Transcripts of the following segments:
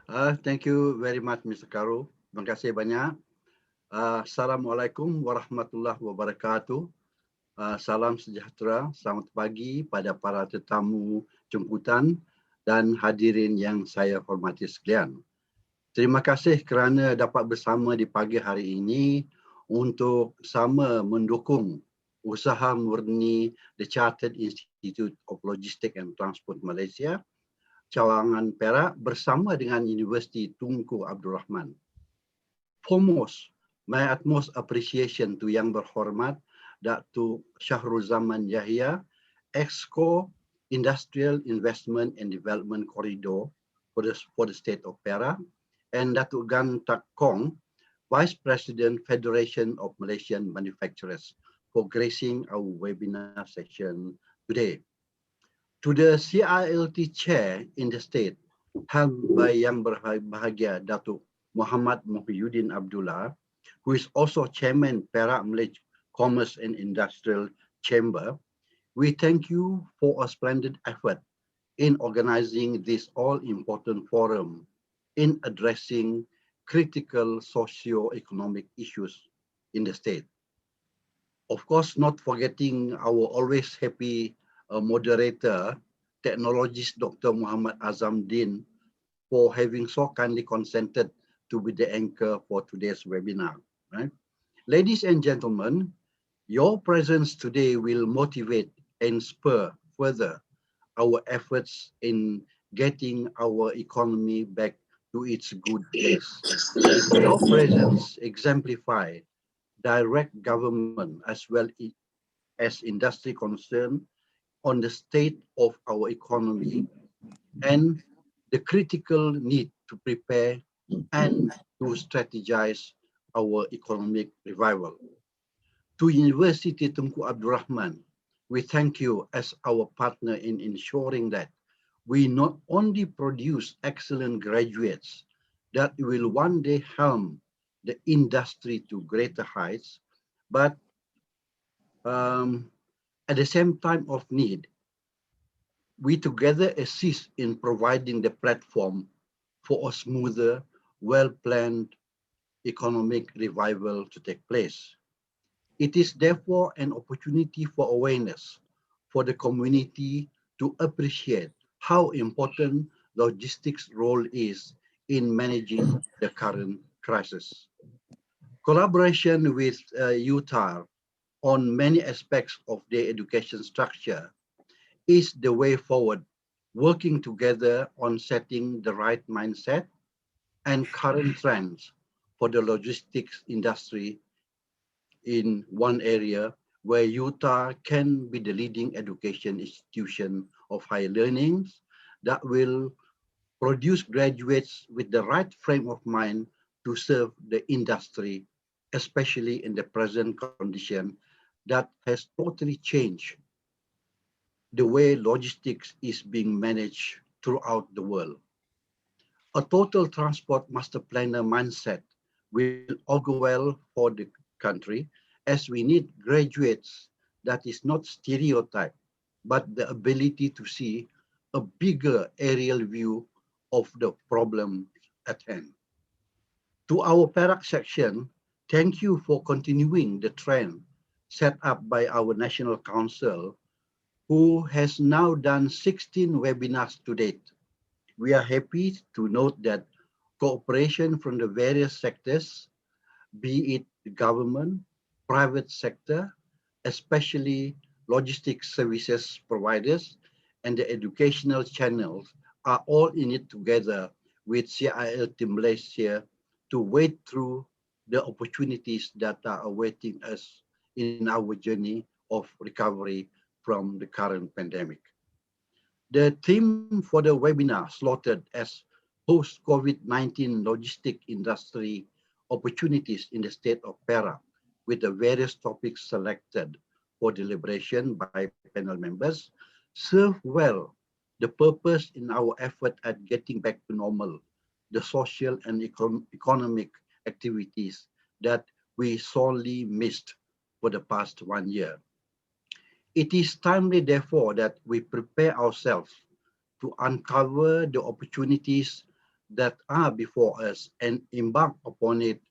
Thank you very much, Mr. Karu. Terima kasih banyak. Assalamualaikum warahmatullahi wabarakatuh. Salam sejahtera, selamat pagi pada para tetamu jemputan dan hadirin yang saya hormati sekalian. Terima kasih kerana dapat bersama di pagi hari ini untuk sama mendukung usaha murni The Chartered Institute of Logistics and Transport Malaysia, Cawangan Perak bersama dengan Universiti Tunku Abdul Rahman. Foremost, my utmost appreciation to Yang Berhormat Datuk Syahrul Zaman Yahya, Exco Industrial Investment and Development Corridor for the State of Perak, and Datuk Gan Tak Kong, Vice President Federation of Malaysian Manufacturers, for gracing our webinar session today. To the CILT Chair in the State, held by Yang Berbahagia Datuk Muhammad Muhyiddin Abdullah, who is also Chairman Perak Malaysia Commerce and Industrial Chamber, we thank you for a splendid effort in organizing this all-important forum in addressing critical socio-economic issues in the state. Of course, not forgetting our always happy moderator, technologist Dr. Muhammad Azam Din, for having so kindly consented to be the anchor for today's webinar. Right? Ladies and gentlemen, your presence today will motivate and spur further our efforts in getting our economy back to its good place. Your presence exemplify direct government as well as industry concern on the state of our economy and the critical need to prepare and to strategize our economic revival. To University Tunku Abdul Rahman, we thank you as our partner in ensuring that we not only produce excellent graduates that will one day helm the industry to greater heights, but at the same time of need, we together assist in providing the platform for a smoother, well-planned economic revival to take place. It is therefore an opportunity for awareness for the community to appreciate how important logistics role is in managing the current crisis. Collaboration with UTAR on many aspects of their education structure is the way forward, working together on setting the right mindset and current trends for the logistics industry in one area where UTAR can be the leading education institution of higher learnings that will produce graduates with the right frame of mind to serve the industry, especially in the present condition that has totally changed the way logistics is being managed throughout the world. A total transport master planner mindset will augur well for the country as we need graduates that is not stereotype, but the ability to see a bigger aerial view of the problem at hand. To our Perak section, thank you for continuing the trend set up by our National Council, who has now done 16 webinars to date. We are happy to note that cooperation from the various sectors, be it the government, private sector, especially logistics services providers, and the educational channels are all in it together with CILT Malaysia to wade through the opportunities that are awaiting us in our journey of recovery from the current pandemic. The theme for the webinar slotted as post-COVID-19 logistic industry opportunities in the state of Perak, with the various topics selected for deliberation by panel members, serve well the purpose in our effort at getting back to normal the social and economic activities that we sorely missed for the past 1 year. It is timely, therefore, that we prepare ourselves to uncover the opportunities that are before us and embark upon it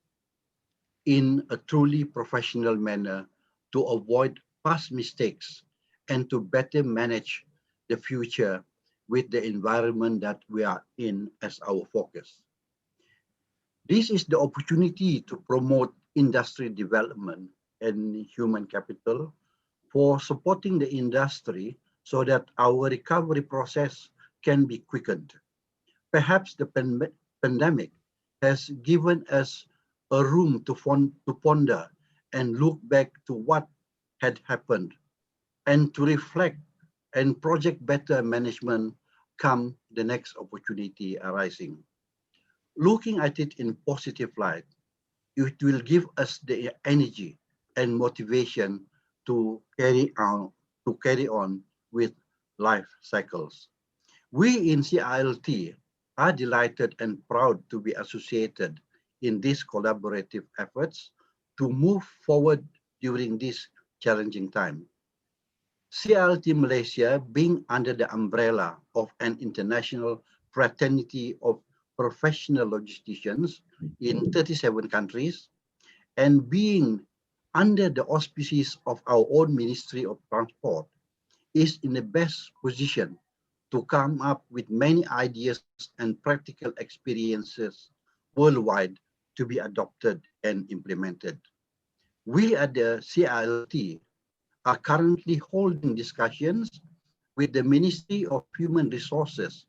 in a truly professional manner to avoid past mistakes and to better manage the future with the environment that we are in as our focus. This is the opportunity to promote industry development and human capital for supporting the industry so that our recovery process can be quickened. Perhaps the pandemic has given us a room to ponder and look back to what had happened and to reflect and project better management come the next opportunity arising. Looking at it in positive light, it will give us the energy and motivation to carry on with life cycles. We in CILT are delighted and proud to be associated in these collaborative efforts to move forward during this challenging time. CILT Malaysia, being under the umbrella of an international fraternity of professional logisticians in 37 countries, and being under the auspices of our own Ministry of Transport, is in the best position to come up with many ideas and practical experiences worldwide to be adopted and implemented. We at the CILT are currently holding discussions with the Ministry of Human Resources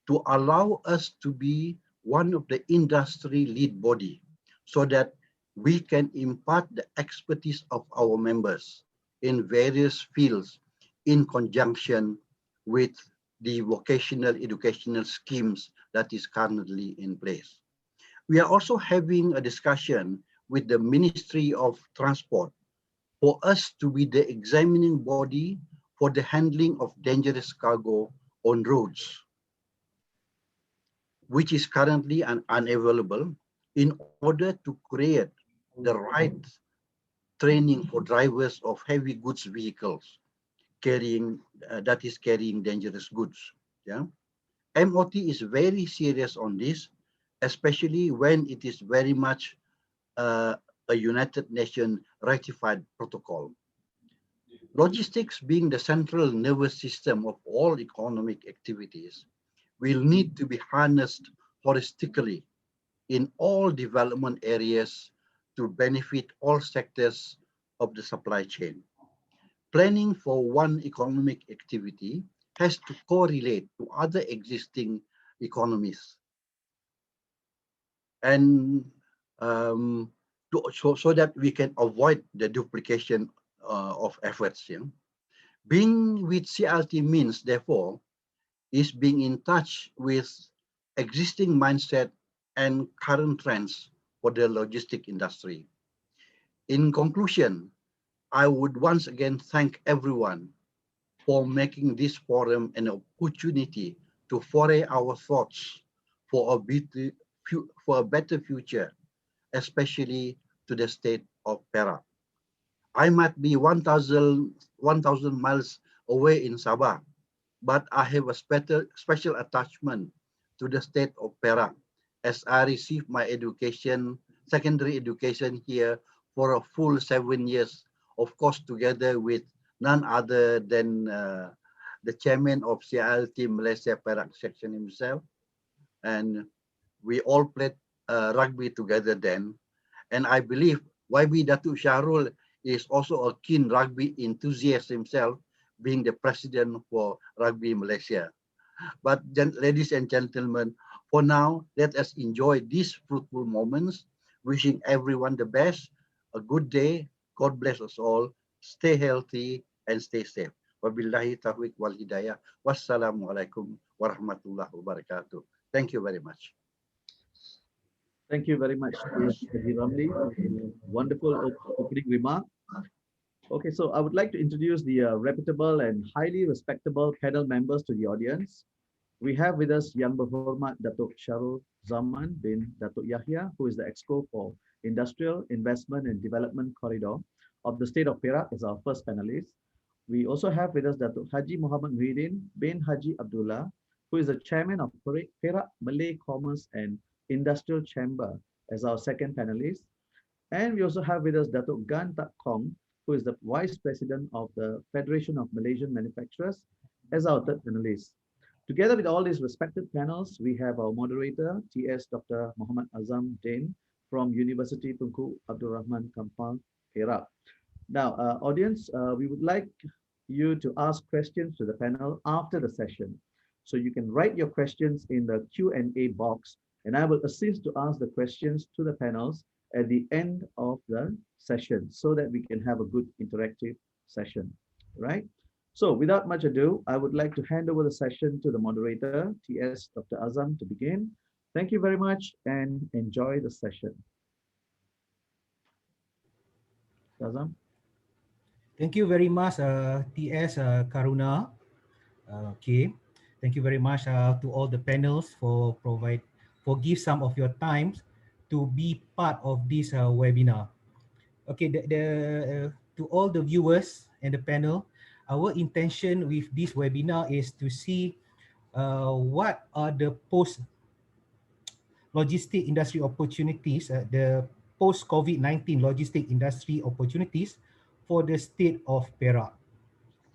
to allow us to be one of the industry lead body so that we can impart the expertise of our members in various fields in conjunction with the vocational educational schemes that is currently in place. We are also having a discussion with the Ministry of Transport for us to be the examining body for the handling of dangerous cargo on roads, which is currently unavailable, in order to create the right training for drivers of heavy goods vehicles carrying dangerous goods. Yeah, MOT is very serious on this, especially when it is very much a United Nations ratified protocol. Logistics being the central nervous system of all economic activities will need to be harnessed holistically in all development areas to benefit all sectors of the supply chain. Planning for one economic activity has to correlate to other existing economies and so that we can avoid the duplication of efforts. Yeah? Being with CILT means, therefore, is being in touch with existing mindset and current trends for the logistic industry. In conclusion, I would once again thank everyone for making this forum an opportunity to foray our thoughts for a better future, especially to the state of Perak. I might be 1,000 miles away in Sabah, but I have a special attachment to the state of Perak as I received my secondary education here for a full 7 years, of course, together with none other than the chairman of CILT Malaysia Perak Section himself. And we all played rugby together then. And I believe YB Datuk Syahrul is also a keen rugby enthusiast himself, being the president for Rugby Malaysia. But ladies and gentlemen, for now, let us enjoy these fruitful moments, wishing everyone the best, a good day. God bless us all. Stay healthy and stay safe. Wabillahi taufiq wal hidayah. Wassalamualaikum warahmatullahi wabarakatuh. Thank you very much. Thank you very much, Haji Ramli. Wonderful opening remark. Okay, so I would like to introduce the reputable and highly respectable panel members to the audience. We have with us Yang Berhormat Datuk Syarul Zaman bin Datuk Yahya, who is the Exco for Industrial Investment and Development Corridor of the State of Perak as our first panelist. We also have with us Datuk Haji Muhammad Muhyiddin bin Haji Abdullah, who is the chairman of Perak Malay Commerce and Industrial Chamber, as our second panelist. And we also have with us Datuk Gan Tak Kong, who is the Vice President of the Federation of Malaysian Manufacturers, as our third panelist. Together with all these respected panels, we have our moderator, TS Dr. Muhammad Azam Din from University Tunku Abdul Rahman Kampang, Perak. Now, audience, we would like you to ask questions to the panel after the session. So you can write your questions in the Q&A box, and I will assist to ask the questions to the panels at the end of the session so that we can have a good interactive session, right? So without much ado, I would like to hand over the session to the moderator, TS Dr. Azam, to begin. Thank you very much and enjoy the session. Azam. Thank you very much, TS Karuna. Okay, thank you very much to all the panels for give some of your time to be part of this webinar. Okay, to all the viewers and the panel, our intention with this webinar is to see what are the post-logistic industry opportunities, the post-COVID-19 logistic industry opportunities for the state of Perak.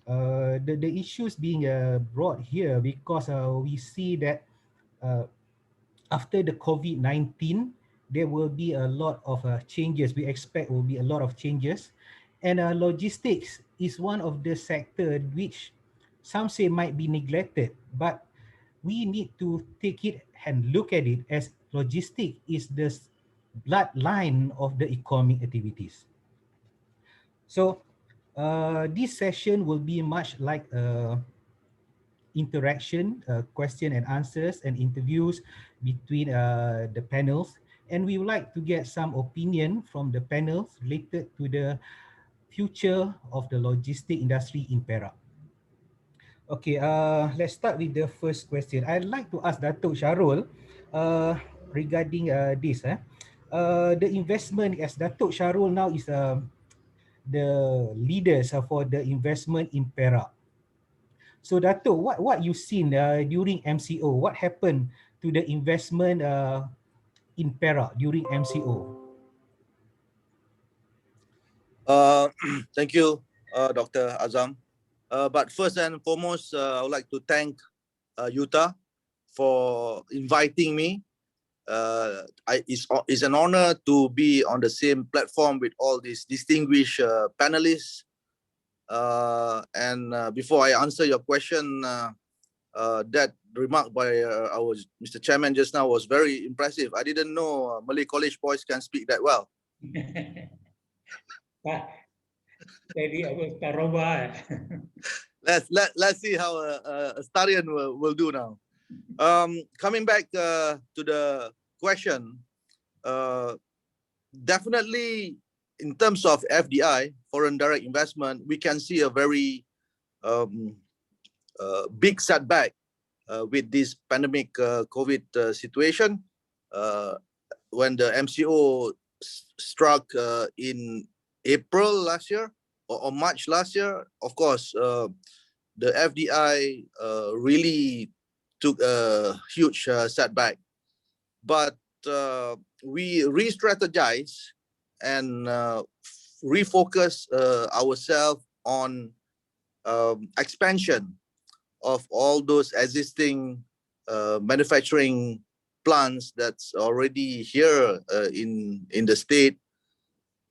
The issues being brought here because we see that after the COVID-19, there will be a lot of changes. We expect will be a lot of changes. And logistics is one of the sector which some say might be neglected, but we need to take it and look at it as logistics is the bloodline of the economic activities. So this session will be much like interaction, question and answers and interviews between the panels. And we would like to get some opinion from the panels related to the future of the logistic industry in Perak. Okay, let's start with the first question. I'd like to ask Datuk Sharul regarding this. The investment, as Datuk Sharul now is the leaders for the investment in Perak. So Dato, what you seen during MCO? What happened to the investment in Perak during MCO? Thank you, Dr. Azam. But first and foremost, I would like to thank UTAR for inviting me. It's an honor to be on the same platform with all these distinguished panelists. Before I answer your question, that remark by our Mr. Chairman just now was very impressive. I didn't know Malay College boys can speak that well. Let's see how a Starian will do now. Coming back to the question, definitely in terms of FDI, foreign direct investment, we can see a very big setback with this pandemic COVID situation. When the MCO struck in April last year or March last year, of course, the FDI really took a huge setback. But we re-strategize and refocus ourselves on expansion of all those existing manufacturing plants that's already here in the state,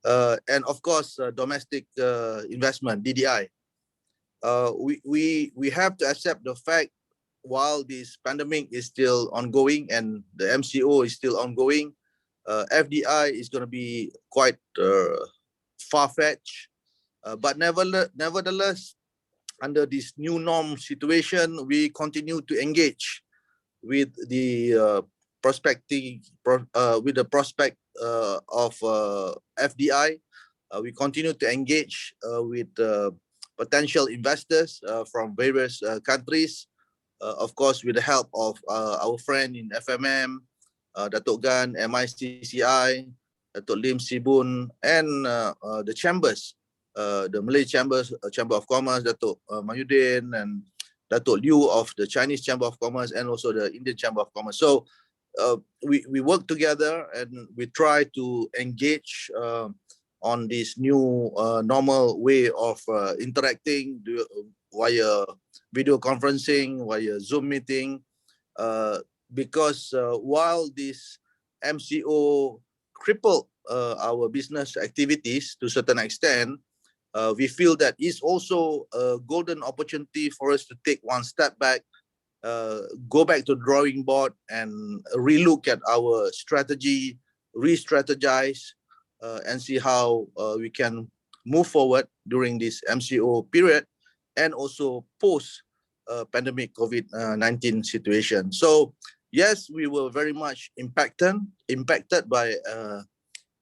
and of course domestic investment, DDI. We have to accept the fact while this pandemic is still ongoing and the MCO is still ongoing, FDI is going to be quite far-fetched. But nevertheless, under this new norm situation, we continue to engage with the prospect of FDI. We continue to engage with potential investors from various countries. Of course, with the help of our friend in FMM, Datuk Gan, MICCI, Datuk Lim Sibun, and the chambers, the Malay Chambers, Chamber of Commerce, Datuk Mayudin, and Datuk Liu of the Chinese Chamber of Commerce and also the Indian Chamber of Commerce. So we work together and we try to engage on this new normal way of interacting via video conferencing, via Zoom meeting, because while this MCO crippled our business activities to a certain extent, we feel that it's also a golden opportunity for us to take one step back, go back to drawing board and relook at our strategy, re-strategize, and see how we can move forward during this MCO period and also post pandemic COVID-19 situation. So yes, we were very much impacted by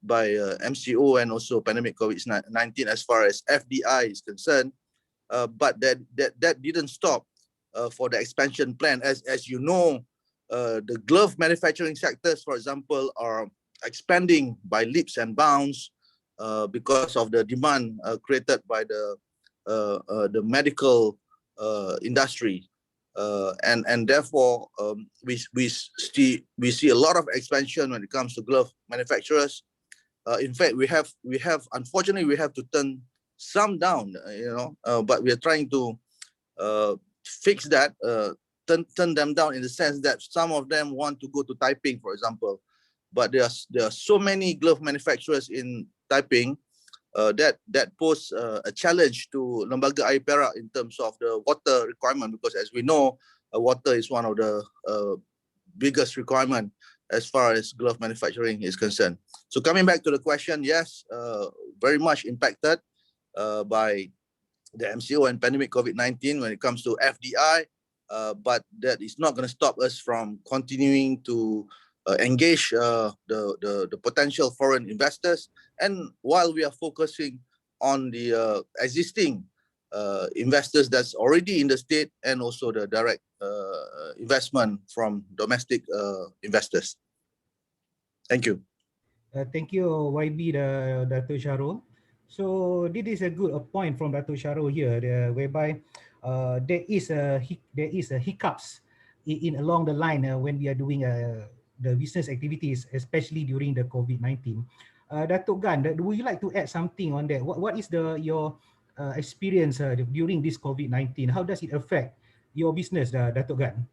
MCO and also pandemic COVID-19 as far as FDI is concerned, but that didn't stop for the expansion plan. As you know, the glove manufacturing sectors, for example, are expanding by leaps and bounds because of the demand created by the medical industry, and therefore we see a lot of expansion when it comes to glove manufacturers. In fact, we have unfortunately we have to turn some down, but we are trying to fix that, turn them down in the sense that some of them want to go to Taiping, for example, but there are so many glove manufacturers in Taiping that pose a challenge to Lembaga Air Perak in terms of the water requirement, because as we know, water is one of the biggest requirement as far as glove manufacturing is concerned. So coming back to the question, yes, very much impacted by the MCO and pandemic COVID-19 when it comes to FDI, but that is not going to stop us from continuing to engage the potential foreign investors. And while we are focusing on the existing investors that's already in the state and also the direct investment from domestic investors. Thank you. Thank you, YB, Dato' Sharul. So this is a good point from Dato' Sharul here, whereby there is a hiccups in along the line when we are doing the business activities, especially during the COVID-19. Dato' Gan, would you like to add something on that? What is your experience during this COVID-19? How does it affect your business, Dato' Gan?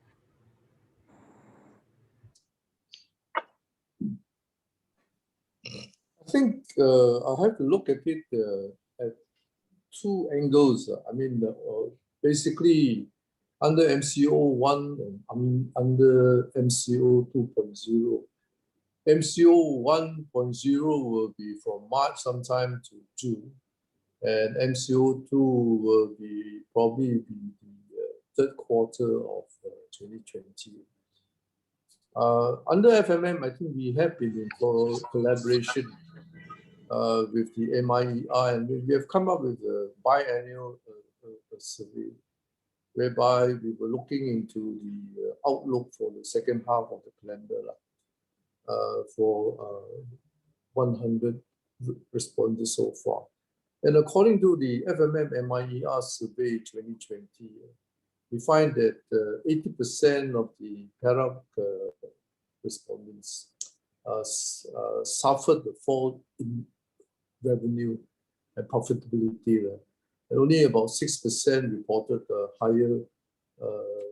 I think I have to look at it at two angles. I mean, basically under MCO 1 and under MCO 2.0. MCO 1.0 will be from March sometime to June, and MCO 2 will be probably the third quarter of 2020. Under FMM, I think we have been in collaboration with the MIER, and we have come up with a biannual survey whereby we were looking into the outlook for the second half of the calendar for 100 respondents so far. And according to the FMM MIER survey 2020, we find that 80% of the Perak respondents suffered the fall in revenue and profitability. And only about 6% reported higher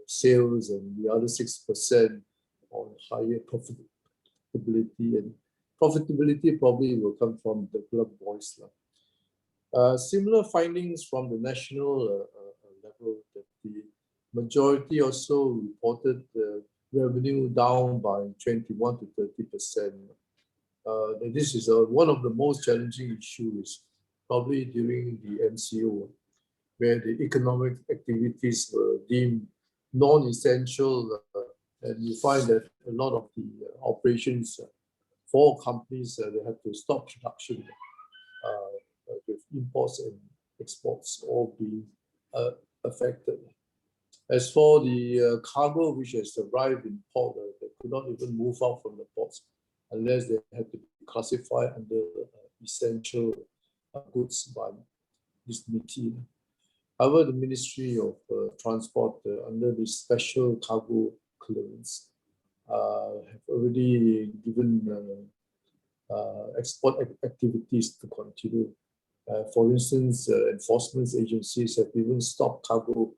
sales, and the other 6% on higher profitability. And profitability probably will come from the club boys. Similar findings from the national level, that the majority also reported revenue down by 21 to 30%. This is one of the most challenging issues, probably during the MCO, where the economic activities were deemed non-essential, and you find that a lot of the operations for companies, they have to stop production with imports and exports all being affected. As for the cargo which has arrived in port, they could not even move out from the ports unless they had to be classified under essential goods by this committee. However, the Ministry of Transport, under the special cargo clearance, have already given export activities to continue. For instance, enforcement agencies have even stopped cargo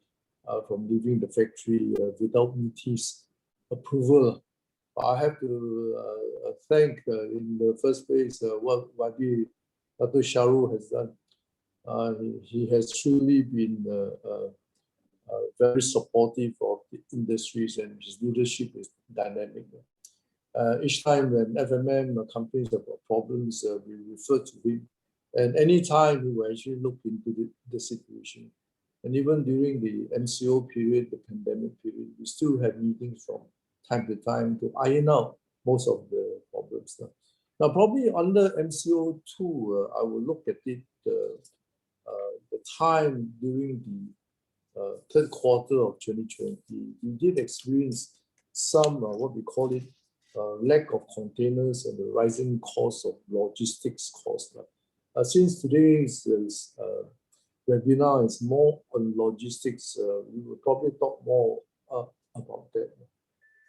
from leaving the factory without UT's approval. I have to thank, in the first place, what Dr. Shahrul has done. He has truly been very supportive of the industries, and his leadership is dynamic. Each time when FMM companies have got problems, we refer to him. And anytime we will actually look into the situation. And even during the MCO period, the pandemic period, we still have meetings from time to time to iron out most of the problems. Now, probably under MCO2, I will look at it, the time during the third quarter of 2020, we did experience some, what we call it, lack of containers and the rising cost of logistics costs. Since today's webinar is more on logistics, we will probably talk more about that.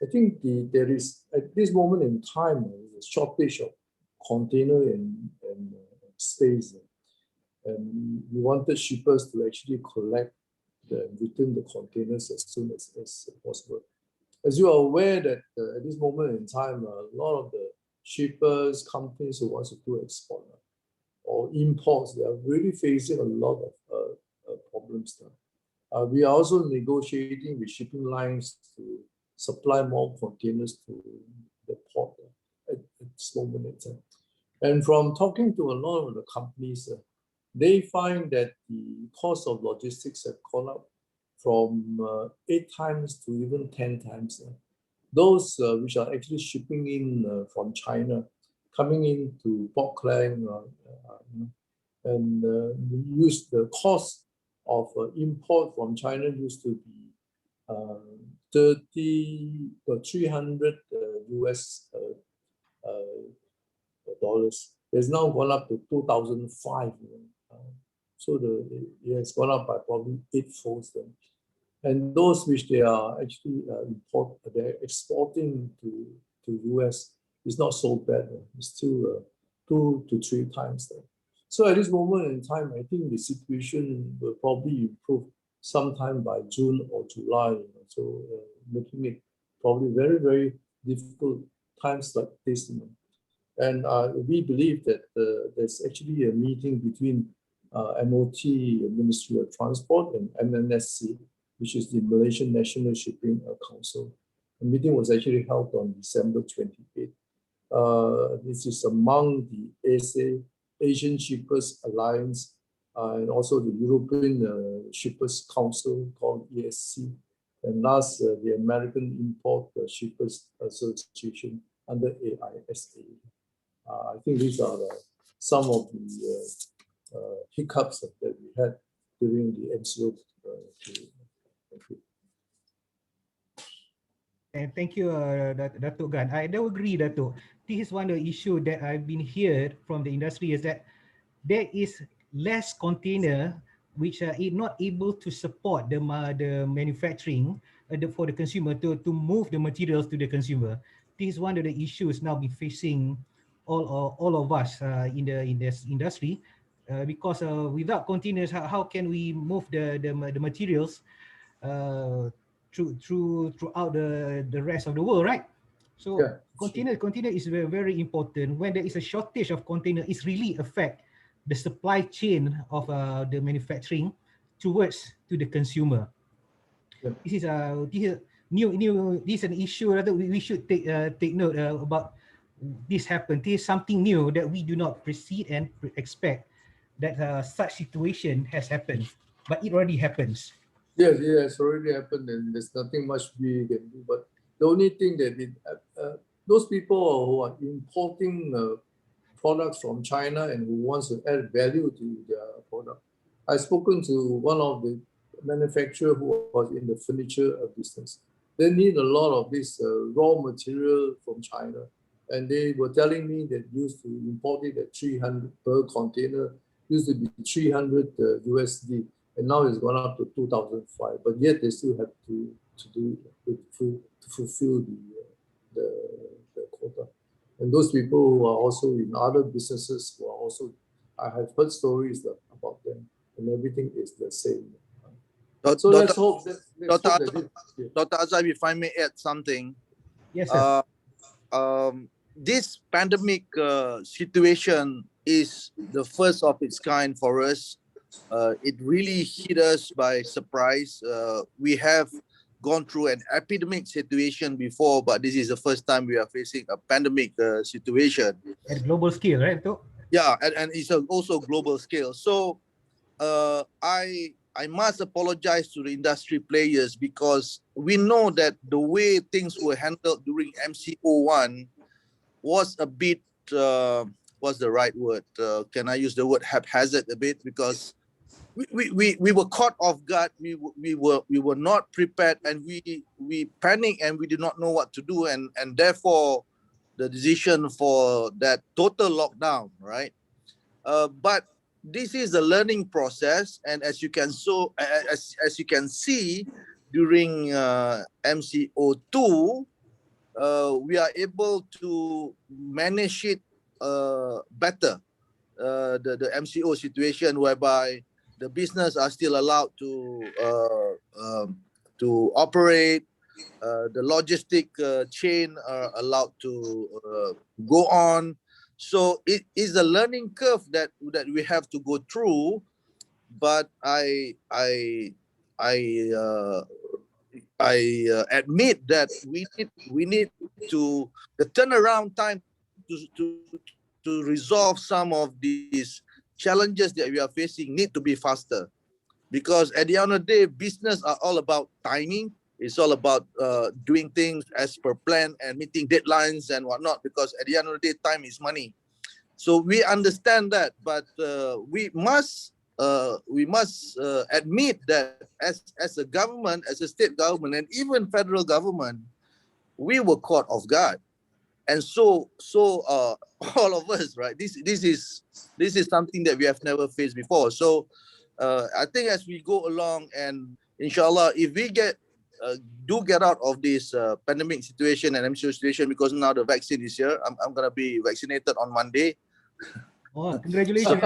I think there is, at this moment in time, a shortage of container and space. And we wanted shippers to actually collect and return the containers as soon as possible. As you are aware that at this moment in time, a lot of the shippers, companies who want to do export or imports, they are really facing a lot of problems now. We are also negotiating with shipping lines to supply more containers to the port at this moment in time. And from talking to a lot of the companies, they find that the cost of logistics have gone up from 8 times to even 10 times. Those which are actually shipping in from China, coming into Port Klang, and use the cost of import from China used to be 300 US dollars. It's now gone up to 2005. So it has gone up by probably 8-fold. And those which they are actually they're exporting to US is not so bad. It's still 2 to 3 times that. So at this moment in time, I think the situation will probably improve sometime by June or July. So making it probably very, very difficult times like this. And we believe that there's actually a meeting between MOT, Ministry of Transport, and MNSC, which is the Malaysian National Shipping Council. The meeting was actually held on December 28th. This is among the ASA, Asian Shippers Alliance, and also the European Shippers Council called ESC, and last, the American Import Shippers Association under AISA. I think these are some of the hiccups that we had during the MCO period. Thank you. And thank you, Datuk Gan. I do agree, Datuk. This is one of the issues that I've been heard from the industry, is that there is less container which are not able to support the manufacturing for the consumer to move the materials to the consumer. This is one of the issues now been facing all of us in this industry, because without containers, how can we move the materials throughout the rest of the world, right? So yeah, container is very, very important. When there is a shortage of container, it's really affect the supply chain of the manufacturing towards to the consumer. Yeah. This is an issue that we should take note about. This happened. This is something new that we do not precede and expect that such situation has happened, but it already happens. Yes, it's already happened, and there's nothing much we can do. But the only thing that those people who are importing products from China and who wants to add value to their product, I've spoken to one of the manufacturers who was in the furniture business. They need a lot of this raw material from China, and they were telling me that used to import it at 300 per container, used to be 300 USD. and now it's gone up to 2,005. But yet they still have to fulfill the quota. And those people who are also in other businesses who are also, I have heard stories about them, and everything is the same. So let's hope that Dr. Azhar, if I may add something. Yes, sir. This pandemic situation is the first of its kind for us. It really hit us by surprise. We have gone through an epidemic situation before, but this is the first time we are facing a pandemic situation. At global scale, right? Yeah, and it's also global scale. So I must apologize to the industry players, because we know that the way things were handled during MCO1 was a bit, what's the right word? Can I use the word haphazard a bit? Because we were caught off guard. We were not prepared, and we panicked, and we did not know what to do, and therefore the decision for that total lockdown, right? But this is a learning process, and as you can see during MCO2, we are able to manage it better. The MCO situation, whereby the business are still allowed to operate, the logistic chain are allowed to go on. So it is a learning curve that we have to go through, but I admit that we need to, the turnaround time to resolve some of these challenges that we are facing need to be faster, because at the end of the day, business are all about timing. It's all about doing things as per plan and meeting deadlines and whatnot, because at the end of the day, time is money. So we understand that, but we must admit that as a government, as a state government, and even federal government, we were caught off guard. And so all of us, right? This is something that we have never faced before. So I think as we go along, and inshallah, if we do get out of this pandemic situation and MCO situation, because now the vaccine is here, I'm gonna be vaccinated on Monday. Oh, congratulations.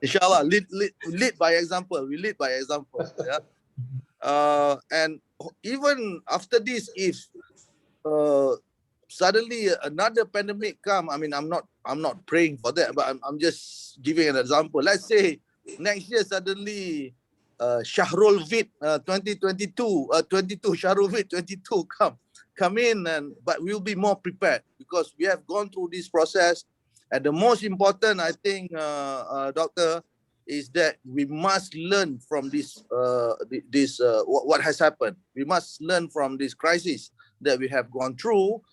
Inshallah, lead by example. We lead by example. Yeah. And even after this, if suddenly another pandemic come, I mean, I'm not praying for that, but I'm just giving an example. Let's say next year suddenly Shahrul Vid 2022 Shahrul Vid 22 come in, but we'll be more prepared, because we have gone through this process. And the most important, I think, Doctor, is that we must learn from this what has happened. We must learn from this crisis that we have gone through,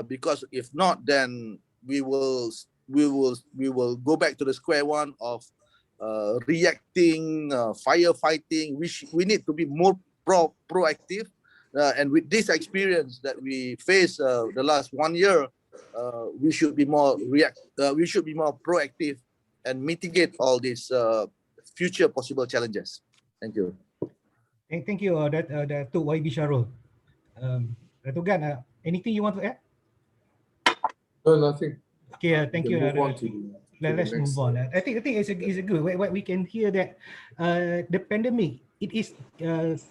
because if not, then we will go back to the square one of reacting, firefighting. We need to be more proactive, and with this experience that we face the last 1 year, we should be more proactive and mitigate all these future possible challenges. Thank you. Thank you, Datuk YB Sharul. Datuk Gan, anything you want to add? No, nothing. Okay, thank you. Let's move on. I think it's a good. What we can hear that the pandemic, it is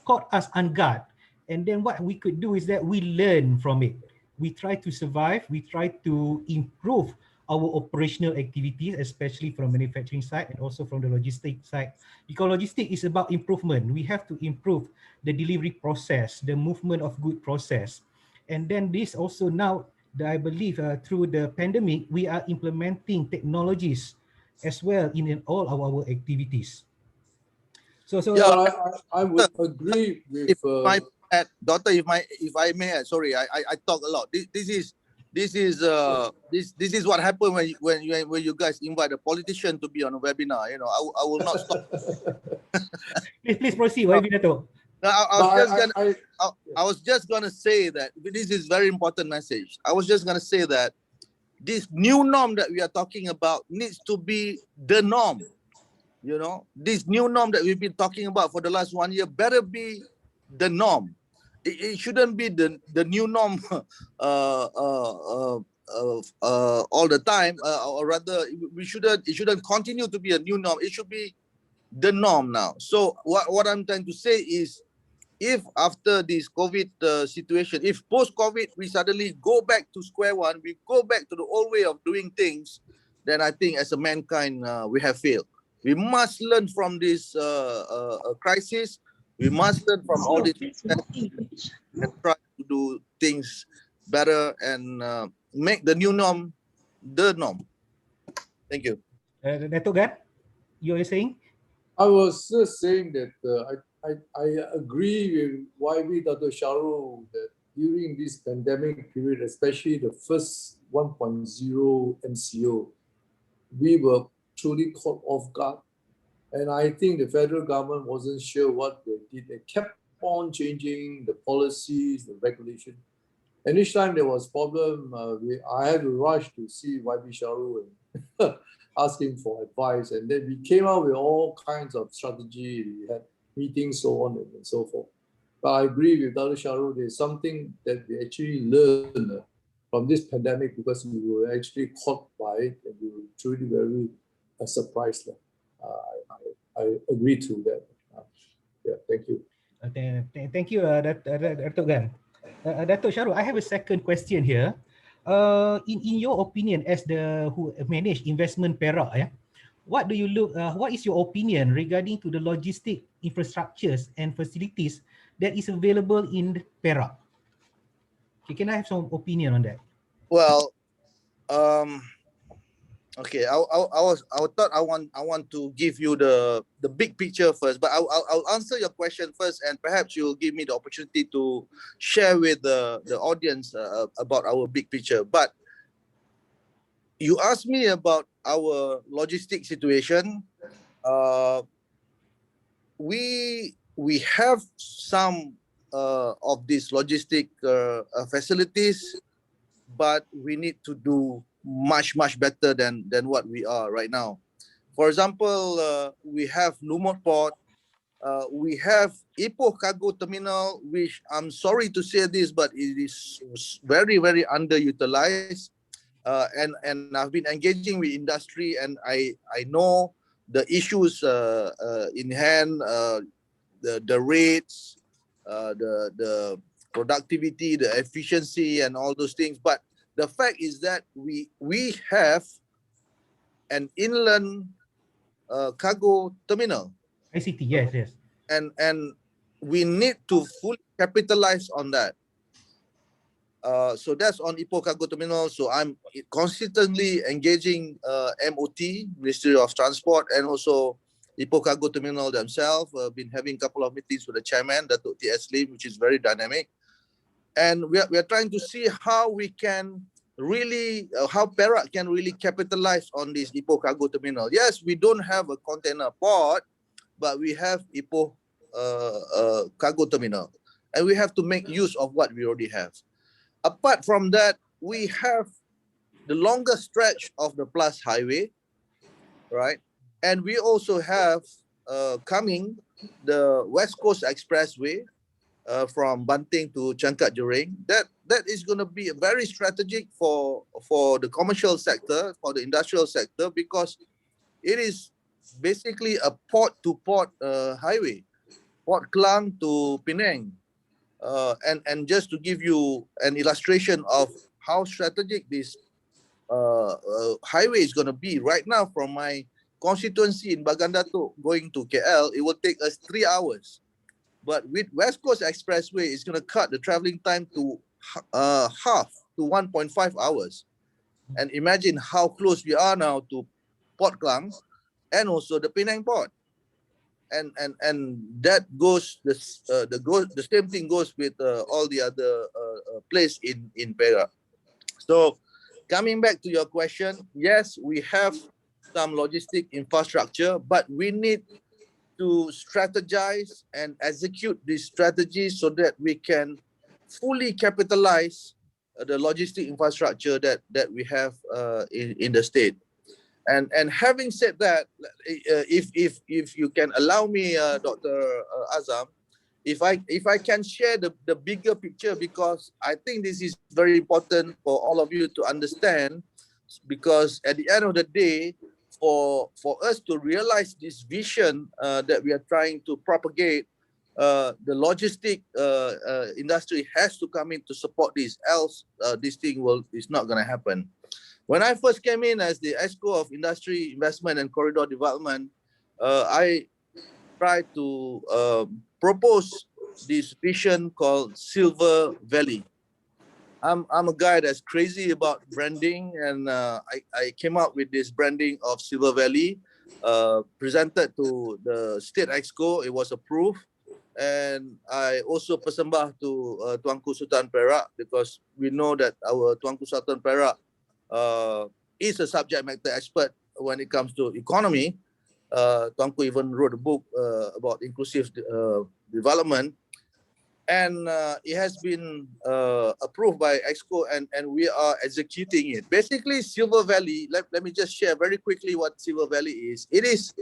caught us on guard, and then what we could do is that we learn from it. We try to survive. We try to improve our operational activities, especially from manufacturing side and also from the logistic side. Because logistic is about improvement. We have to improve the delivery process, the movement of good process, and then this also now, I believe through the pandemic, we are implementing technologies as well in all our activities. So yeah, I would agree with. Doctor, if I may add, sorry, I talk a lot. This is what happened when you guys invite a politician to be on a webinar. You know, I will not stop. please proceed, YB Dato'. I was just gonna say that this is very important message. I was just gonna say that this new norm that we are talking about needs to be the norm. You know, this new norm that we've been talking about for the last 1 year better be the norm. It shouldn't be the new norm all the time, or rather, it shouldn't continue to be a new norm. It should be the norm now. So what I'm trying to say is, if after this COVID situation, if post-COVID we suddenly go back to square one, we go back to the old way of doing things, then I think as a mankind we have failed. We must learn from this crisis. We must learn from all this and try to do things better and make the new norm the norm. Thank you. Dato' Gan, you are saying? I was just saying that I agree with YB Dr. Shahrul that during this pandemic period, especially the first 1.0 MCO, we were truly caught off guard. And I think the federal government wasn't sure what they did. They kept on changing the policies, the regulation. And each time there was problem, I had to rush to see YB Shahrul and ask him for advice. And then we came out with all kinds of strategy. We had meetings, so on and so forth. But I agree with Dr. Shahrul, there's something that we actually learned from this pandemic, because we were actually caught by it and we were truly very surprised. I agree to that. Yeah, thank you. Thank you, Dato' Gan. Dato' Shahrul, I have a second question here. In your opinion, as the who manage investment Perak, what do you look? What is your opinion regarding to the logistic infrastructures and facilities that is available in Perak? Okay, can I have some opinion on that? Well, okay. I thought I want to give you the big picture first, but I'll answer your question first, and perhaps you'll give me the opportunity to share with the audience about our big picture. But you asked me about our logistic situation. We have some of these logistic facilities, but we need to do much better than what we are right now. For example, we have Lumot Port, we have Ipoh Cargo Terminal, which I'm sorry to say this, but it is very underutilized. And I've been engaging with industry, and I know the issues in hand, the rates, the productivity, the efficiency, and all those things. But the fact is that we have an inland cargo terminal. ICT, yes. And we need to fully capitalize on that. So that's on Ipoh Cargo Terminal. So I'm constantly engaging MOT, Ministry of Transport, and also Ipoh Cargo Terminal themselves. Been having a couple of meetings with the chairman, Datuk T.S. Lim, which is very dynamic. And we are trying to see how we can really, how Perak can really capitalize on this Ipoh Cargo Terminal. Yes, we don't have a container port, but we have Ipoh Cargo Terminal. And we have to make use of what we already have. Apart from that, we have the longest stretch of the Plus Highway, right? And we also have coming the West Coast Expressway from Banting to Changkat Jering. That is going to be very strategic for the commercial sector, for the industrial sector, because it is basically a port-to-port highway, Port Klang to Penang. And just to give you an illustration of how strategic this highway is going to be, right now from my constituency in Bagan Datuk going to KL, it will take us 3 hours. But with West Coast Expressway, it's going to cut the traveling time to half, to 1.5 hours. And imagine how close we are now to Port Klang and also the Penang port. And that goes, the same thing goes with all the other place in Perak. So coming back to your question, yes, we have some logistic infrastructure, but we need to strategize and execute these strategies so that we can fully capitalize the logistic infrastructure that we have in the state. And having said that, if you can allow me, Dr. Azam, if I can share the bigger picture, because I think this is very important for all of you to understand, because at the end of the day, for us to realize this vision that we are trying to propagate, the logistic industry has to come in to support this, else this thing is not going to happen. When I first came in as the EXCO of Industry Investment and Corridor Development, I tried to propose this vision called Silver Valley. I'm a guy that's crazy about branding, and I came up with this branding of Silver Valley, presented to the State EXCO. It was approved, and I also persembah to Tuanku Sultan Perak, because we know that our Tuanku Sultan Perak is a subject matter expert when it comes to economy. Tuanku even wrote a book about inclusive development, and it has been approved by EXCO, and we are executing it. Basically, Silver Valley, let me just share very quickly what Silver Valley is. It is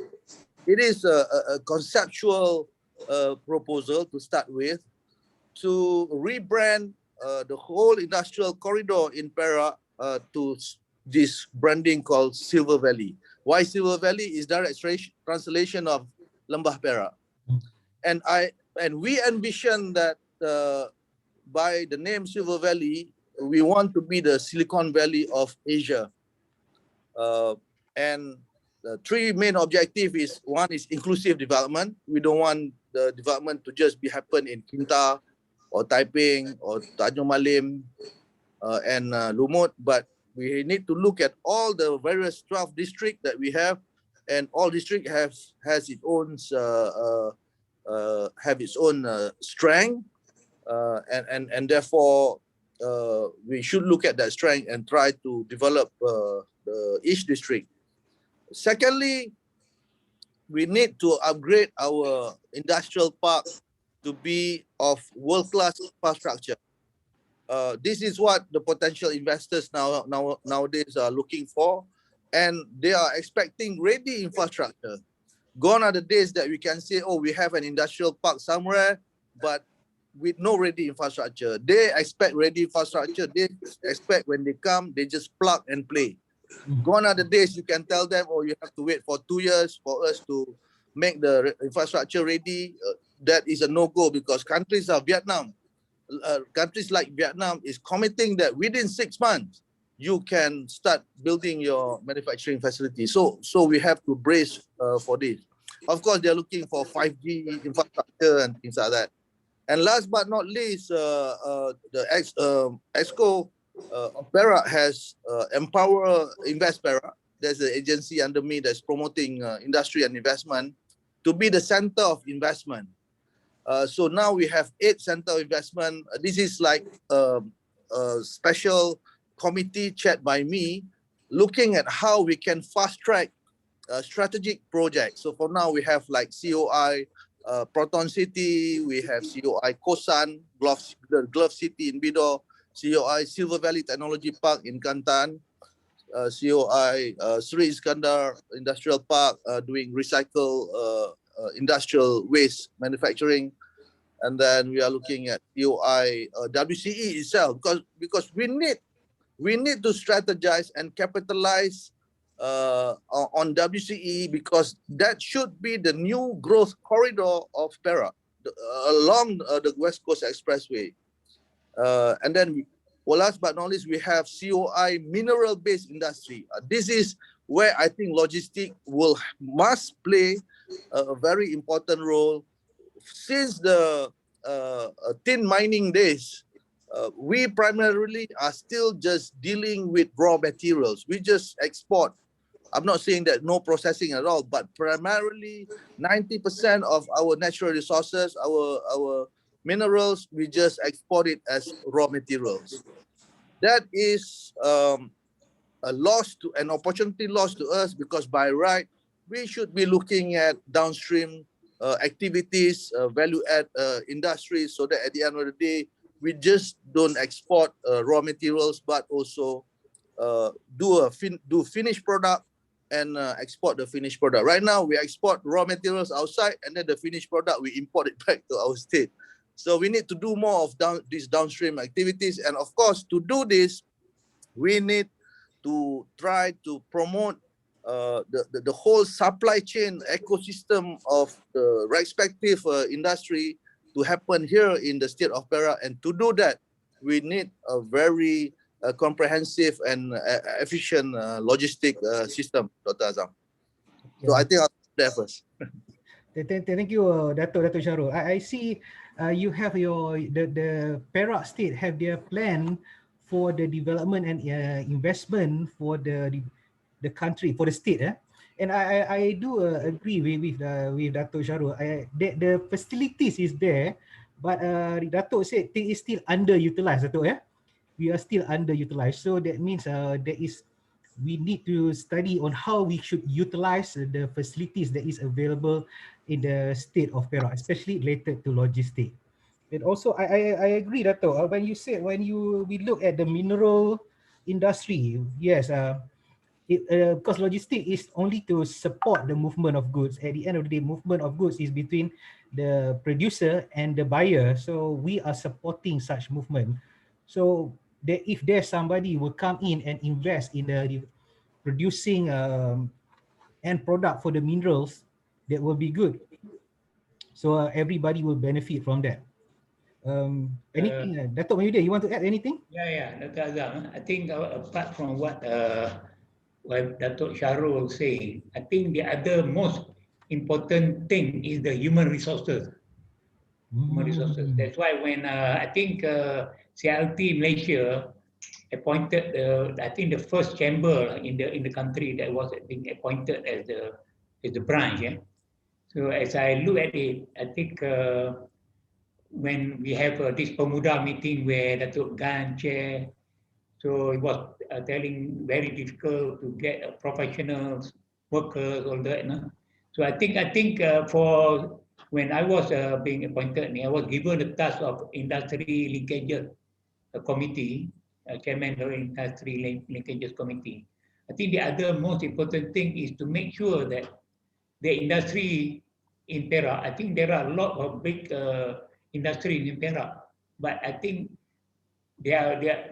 a conceptual proposal to start with, to rebrand the whole industrial corridor in Perak to this branding called Silver Valley. Why Silver Valley is direct translation of Lembah Perak. And we envision that by the name Silver Valley, we want to be the Silicon Valley of Asia. And the three main objectives is, one is inclusive development. We don't want the development to just happen in Kinta or Taiping or Tanjung Malim and Lumut, but we need to look at all the various 12 districts that we have, and all district has its own strength, and therefore we should look at that strength and try to develop each district. Secondly, we need to upgrade our industrial park to be of world-class infrastructure. This is what the potential investors nowadays are looking for, and they are expecting ready infrastructure. Gone are the days that we can say, oh, we have an industrial park somewhere, but with no ready infrastructure. They expect ready infrastructure. They expect when they come, they just plug and play. Gone are the days you can tell them, oh, you have to wait for 2 years for us to make the infrastructure ready. That is a no-go, because countries like Vietnam is committing that within 6 months, you can start building your manufacturing facility. So we have to brace for this. Of course, they're looking for 5G infrastructure and things like that. And last but not least, the EXCO of Perak has Empower Invest Perak. There's an agency under me that's promoting industry and investment to be the center of investment. So now we have 8 center of investment. This is like a special committee chaired by me, looking at how we can fast track strategic projects. So for now, we have like COI Proton City, we have COI Kosan, the Glove City in Bidor, COI Silver Valley Technology Park in Kelantan, COI Sri Iskandar Industrial Park doing recycle industrial waste manufacturing. And then we are looking at COI WCE itself, because we need to strategize and capitalize on WCE, because that should be the new growth corridor of Perak along the West Coast Expressway. And then, well, last but not least, we have COI mineral-based industry. This is where I think logistics must play a very important role. Since the tin mining days, we primarily are still just dealing with raw materials. We just export. I'm not saying that no processing at all, but primarily 90% of our natural resources, our minerals, we just export it as raw materials. That is an opportunity lost to us, because by right, we should be looking at downstream activities, value-add industries, so that at the end of the day, we just don't export raw materials, but also do finished product and export the finished product. Right now, we export raw materials outside, and then the finished product, we import it back to our state. So we need to do more of these downstream activities. And of course, to do this, we need to try to promote the whole supply chain ecosystem of the respective industry to happen here in the state of Perak. And to do that, we need a very comprehensive and efficient logistic system, Dr. Azam. So I think I'll stop there first. Thank you, Dato' Sharul. I see you have the Perak state have their plan for the development and investment for the country, for the state. And I do agree with Dato' Sharul. The facilities is there, but Dato' said it is still underutilized, Dato'. We are still underutilized. So that means we need to study on how we should utilize the facilities that is available in the state of Perak, especially related to logistics. And also, I agree, Dato'. When we look at the mineral industry, yes, because logistics is only to support the movement of goods. At the end of the day, movement of goods is between the producer and the buyer. So we are supporting such movement. So if there's somebody will come in and invest in the producing end product for the minerals, that will be good. So everybody will benefit from that. Anything, Dato' Mayudia, you want to add anything? Yeah, Dr. Azam. I think apart from what Dato' Sharul was saying, I think the other most important thing is the human resources. Human resources. That's why when I think CILT Malaysia appointed I think the first chamber in the country that was being appointed as the branch. Yeah? So as I look at it, I think when we have this Pemuda meeting where Datuk Gan chair, so it was telling very difficult to get professionals, workers, all that. No? So I think for when I was being appointed, I was given the task of industry linkages committee, chairman of industry linkages committee. I think the other most important thing is to make sure that the industry in Perak, I think there are a lot of big industry in Perak, but I think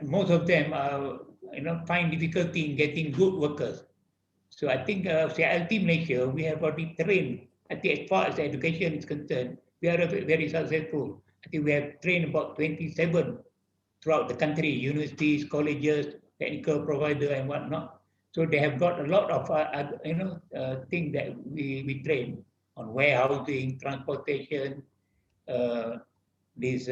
most of them find difficulty in getting good workers. So I think CILT Malaysia, we have already trained. I think as far as education is concerned, we are very successful. I think we have trained about 27 throughout the country, universities, colleges, technical provider, and whatnot. So they have got a lot of things that we train on warehousing, transportation, on this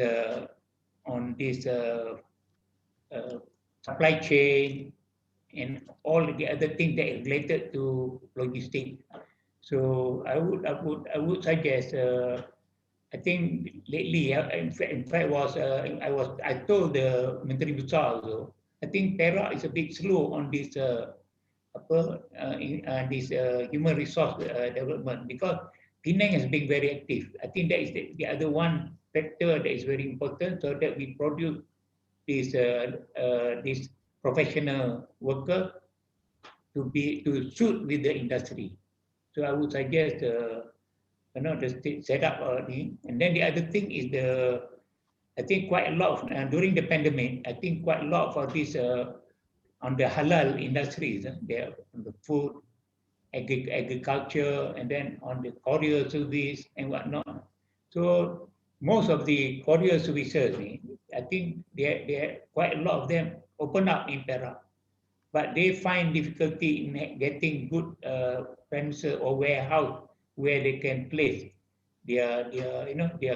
supply chain, and all the other things that is related to logistics. So I would suggest. I think lately, in fact, I told the Menteri Besar also. I think Perak is a bit slow on this human resource development because Penang has been very active. I think that is the other one factor that is very important, so that we produce this professional worker to suit with the industry. So I would suggest the state set up and then the other thing is I think quite a lot of, during the pandemic, I think quite a lot of this on the halal industries, there on the food, agriculture, and then on the courier service and whatnot. So most of the courier services, I think there quite a lot of them open up in Perak, but they find difficulty in getting good premises or warehouse where they can place their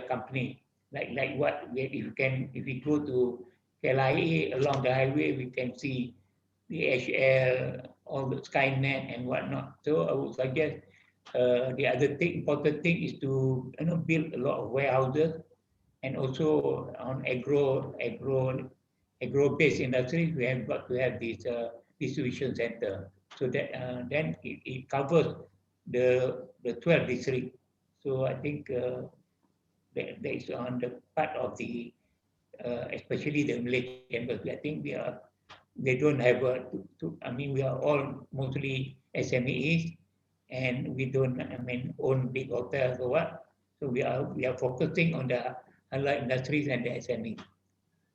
company. Like what if we go to KLIA along the highway, we can see the HL, all the Skynet and whatnot. So I would suggest the other important thing is to build a lot of warehouses, and also on agro-based industries, we have got to have this distribution center, so that then it covers the 12 districts. So I think that is on the part of the especially the Malay chambers. I think they don't have I mean, we are all mostly SMEs, and we don't, I mean, own big hotels or what. So we are focusing on the allied industries and the SME.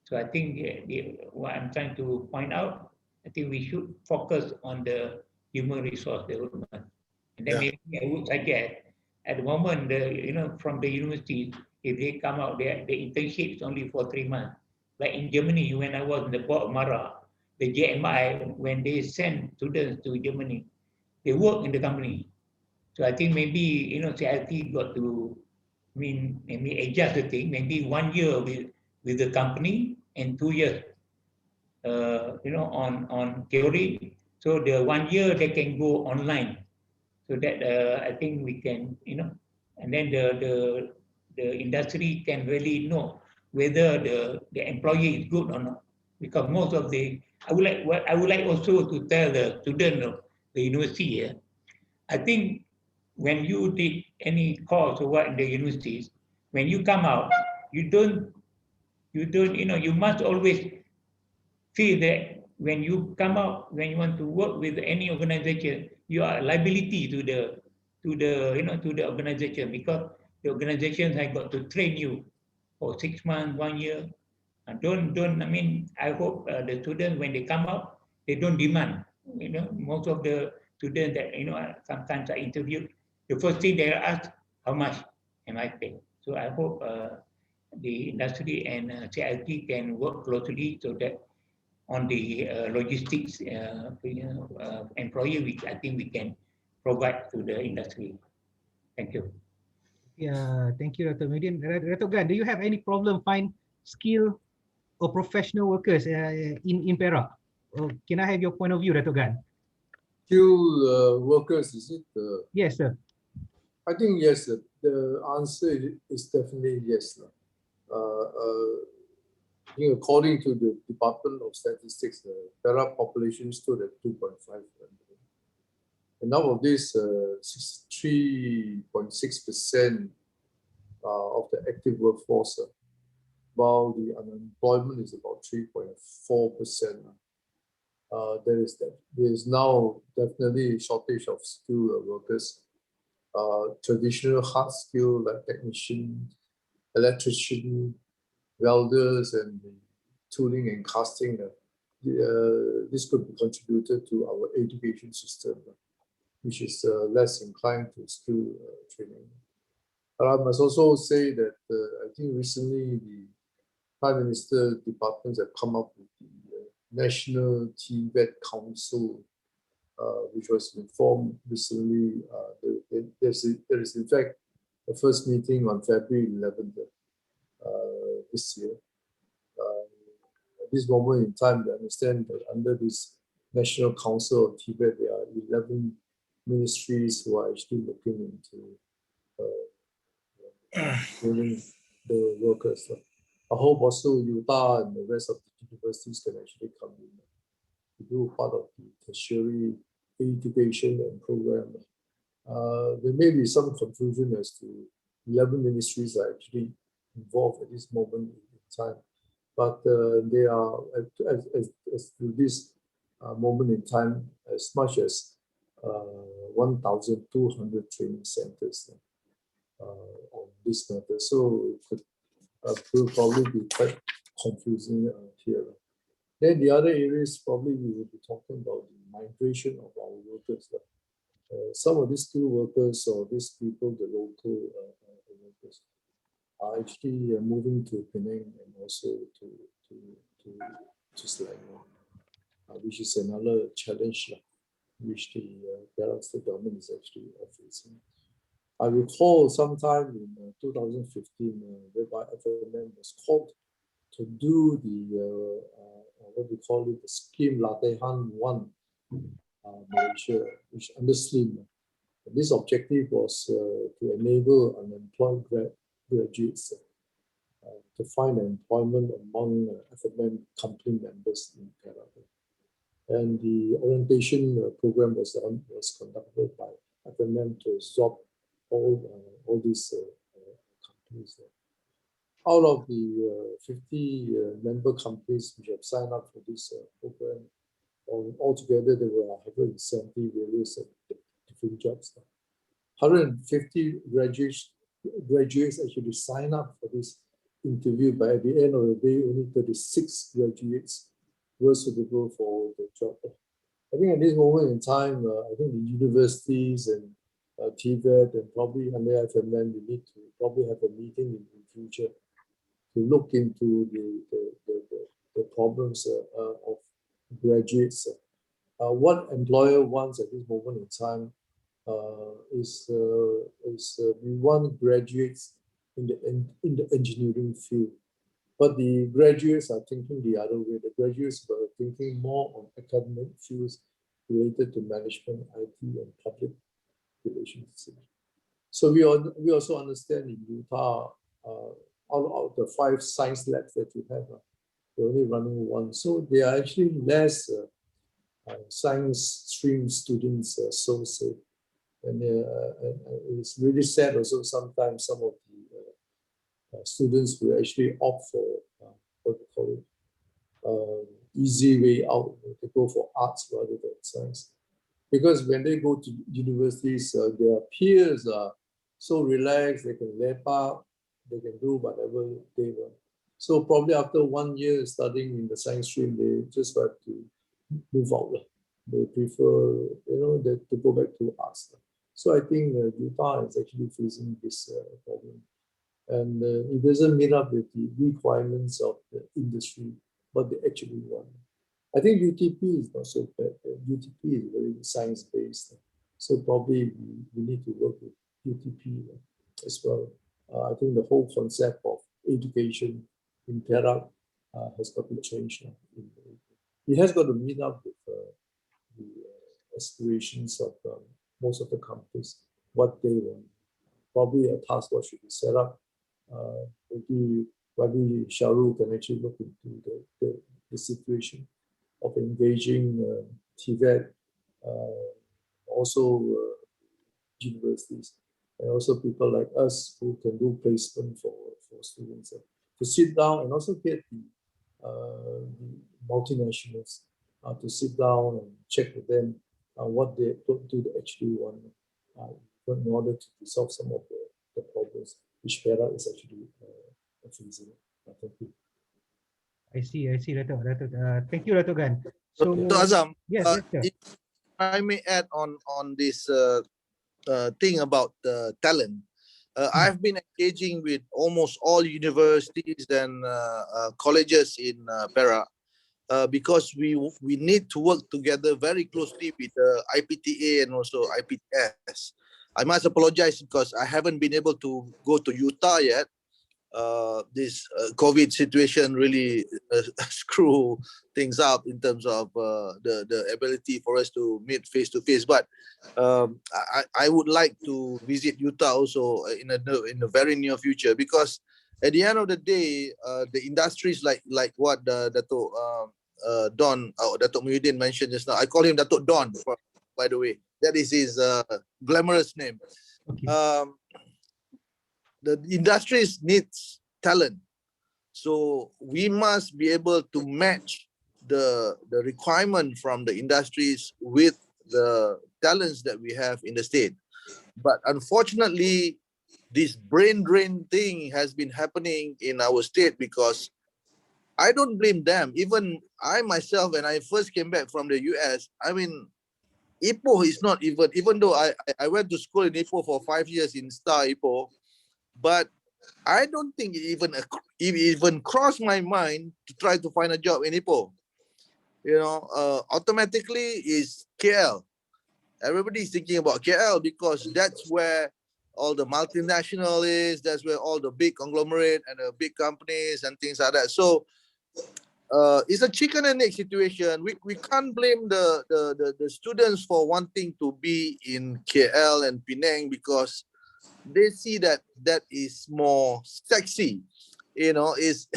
So I think what I'm trying to point out, I think we should focus on the human resource development. And then maybe I would suggest at the moment, from the university, if they come out, the internship is only for 3 months. Like in Germany, when I was in the port of Mara, the JMI, when they send students to Germany, they work in the company. So I think maybe, CILT got to, maybe adjust the thing, maybe 1 year with the company and 2 years, on theory. So the 1 year they can go online. So that I think we can, and then the industry can really know whether the employee is good or not. Because most of I would like also to tell the student of the university here, I think when you did any course or what in the universities, when you come out, you must always feel that when you come out, when you want to work with any organization, you are a liability to the organization, because the organizations have got to train you for 6 months, 1 year. And I hope the students, when they come out, they don't demand. Most of the students that, sometimes I interviewed, the first thing they ask, how much am I paid? So I hope the industry and CILT can work closely so that on the logistics employer, which I think we can provide to the industry. Thank you. Yeah, thank you, Dr. Muhyiddin. Dato' Gan, do you have any problem find skilled or professional workers in Perak? Or can I have your point of view, Dato' Gan? Skilled workers, is it? Yes, sir. I think yes. The answer is definitely yes. According to the Department of Statistics, the Perak population stood at 2.5 million. And out of this, 63.6% of the active workforce, while the unemployment is about 3.4%. There is now definitely a shortage of skilled workers. Traditional hard skill like technician, electrician, welders, and the tooling and casting. This could be contributed to our education system, which is less inclined to skill training. But I must also say that I think recently the Prime Minister's departments have come up with the National TVET Council, which was informed recently. There is in fact a first meeting on February 11th this year. At this moment in time, we understand that under this National Council of TVET, there are 11 ministries who are actually looking into training the workers. I hope also UTAR and the rest of the universities can actually come in to do part of the tertiary education and program. There may be some confusion as to 11 ministries are actually involved at this moment in time, but they are as to this moment in time as much as 1,200 training centers on this matter. So it will probably be quite confusing here. Then the other areas probably we will be talking about the migration of our workers. Some of these skilled workers or these people, the local workers, are actually moving to Penang and also to Selangor, which is another challenge which the Perak State government is actually facing. I recall sometime in 2015, whereby FMM was called to do the what we call it, the scheme Latihan 1 Malaysia, which under SLIM. This objective was to enable unemployed graduates to find employment among FMM company members in Perak. And the orientation program was conducted by FMM to absorb all these companies. Out of the 50 member companies which have signed up for this program, Altogether, there were 170 various different jobs. 150 graduates actually sign up for this interview, but at the end of the day, only 36 graduates were suitable for the job. I think at this moment in time, I think the universities and TVET and probably under FMM, we need to probably have a meeting in the future to look into the problems of graduates. What employer wants at this moment in time is we want graduates in the engineering field, but the graduates are thinking the other way. The graduates are thinking more on academic fields related to management, IT, and public relations. So we also understand in UTAR, out of the 5 science labs that you have, we're only running 1. So there are actually less science stream students, so say. And it's really sad also sometimes some of the students will actually opt for what we call it, easy way out, to go for arts rather than science. Because when they go to universities, their peers are so relaxed, they can lap up, they can do whatever they want. So probably after 1 year studying in the science stream, they just have to move out. They prefer, to go back to arts. So I think UTAR is actually facing this problem. And it doesn't meet up with the requirements of the industry, what they actually want. I think UTP is not so bad. UTP is very science-based. So probably we need to work with UTP as well. I think the whole concept of education in Perak has got to change now. It has got to meet up with the aspirations of most of the companies, what they want. Probably a task force should be set up. Maybe Shahrul can actually look into the situation of engaging TVET, also universities, and also people like us who can do placement for students to sit down and also get the multinationals to sit down and check with them what they do they actually want in order to resolve some of the problems which Perak is actually facing. Thank you. I see, Dato'. Thank you, Dato' Gan. So, Dr. Azam, yes, sir. if I may add on this thing about talent. I've been engaging with almost all universities and colleges in Perak because we need to work together very closely with IPTA and also IPTS. I must apologize because I haven't been able to go to UTAR yet. This COVID situation really screw things up in terms of the ability for us to meet face to face. But I would like to visit UTAR also in a very near future, because at the end of the day, the industries like what Dato' Don or Dato' Muhyiddin mentioned just now. I call him Dato' Don, by the way. That is his glamorous name. Okay. The industries needs talent, so we must be able to match the requirement from the industries with the talents that we have in the state. But unfortunately, this brain drain thing has been happening in our state, because I don't blame them. Even I myself, when I first came back from the US, I mean, Ipoh is not even though I went to school in Ipoh for 5 years in Star Ipoh, but I don't think it even crossed my mind to try to find a job in Ipoh. Automatically is KL. Everybody's thinking about KL because that's where all the multinational is. That's where all the big conglomerate and the big companies and things like that. So it's a chicken and egg situation. We can't blame the students for wanting to be in KL and Penang because they see that is more sexy, it's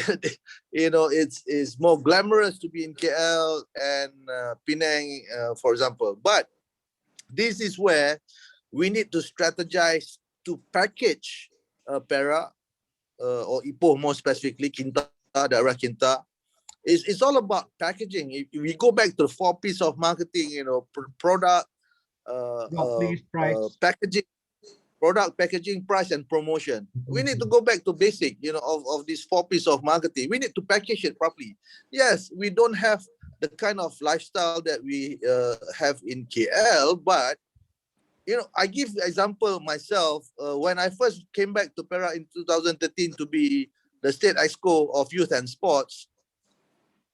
it's more glamorous to be in KL and Penang, for example. But this is where we need to strategize to package Perak or Ipoh, more specifically Kinta, daerah Kinta, It's all about packaging. If we go back to the 4 P's of marketing, you know, product, Place, price. packaging, product, packaging, price, and promotion. We need to go back to basic, you know, of these 4 P's of marketing. We need to package it properly. Yes, we don't have the kind of lifestyle that we have in KL, but you know, I give example myself. When I first came back to Perak in 2013 to be the State Exco of Youth and Sports,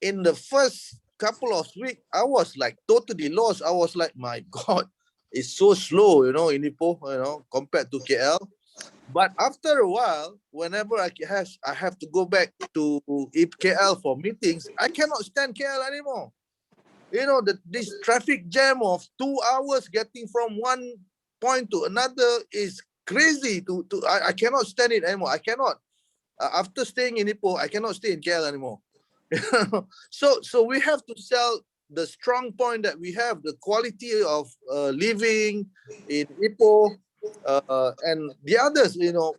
in the first couple of weeks, I was like totally lost. I was like, my God, it's so slow, you know, in Ipoh, you know, compared to KL. But after a while, whenever I have to go back to KL for meetings, I cannot stand KL anymore. You know, this traffic jam of 2 hours getting from one point to another is crazy. I cannot stand it anymore. I cannot. After staying in Ipoh, I cannot stay in KL anymore. So we have to sell the strong point that we have, the quality of living in Ipoh, and the others. You know,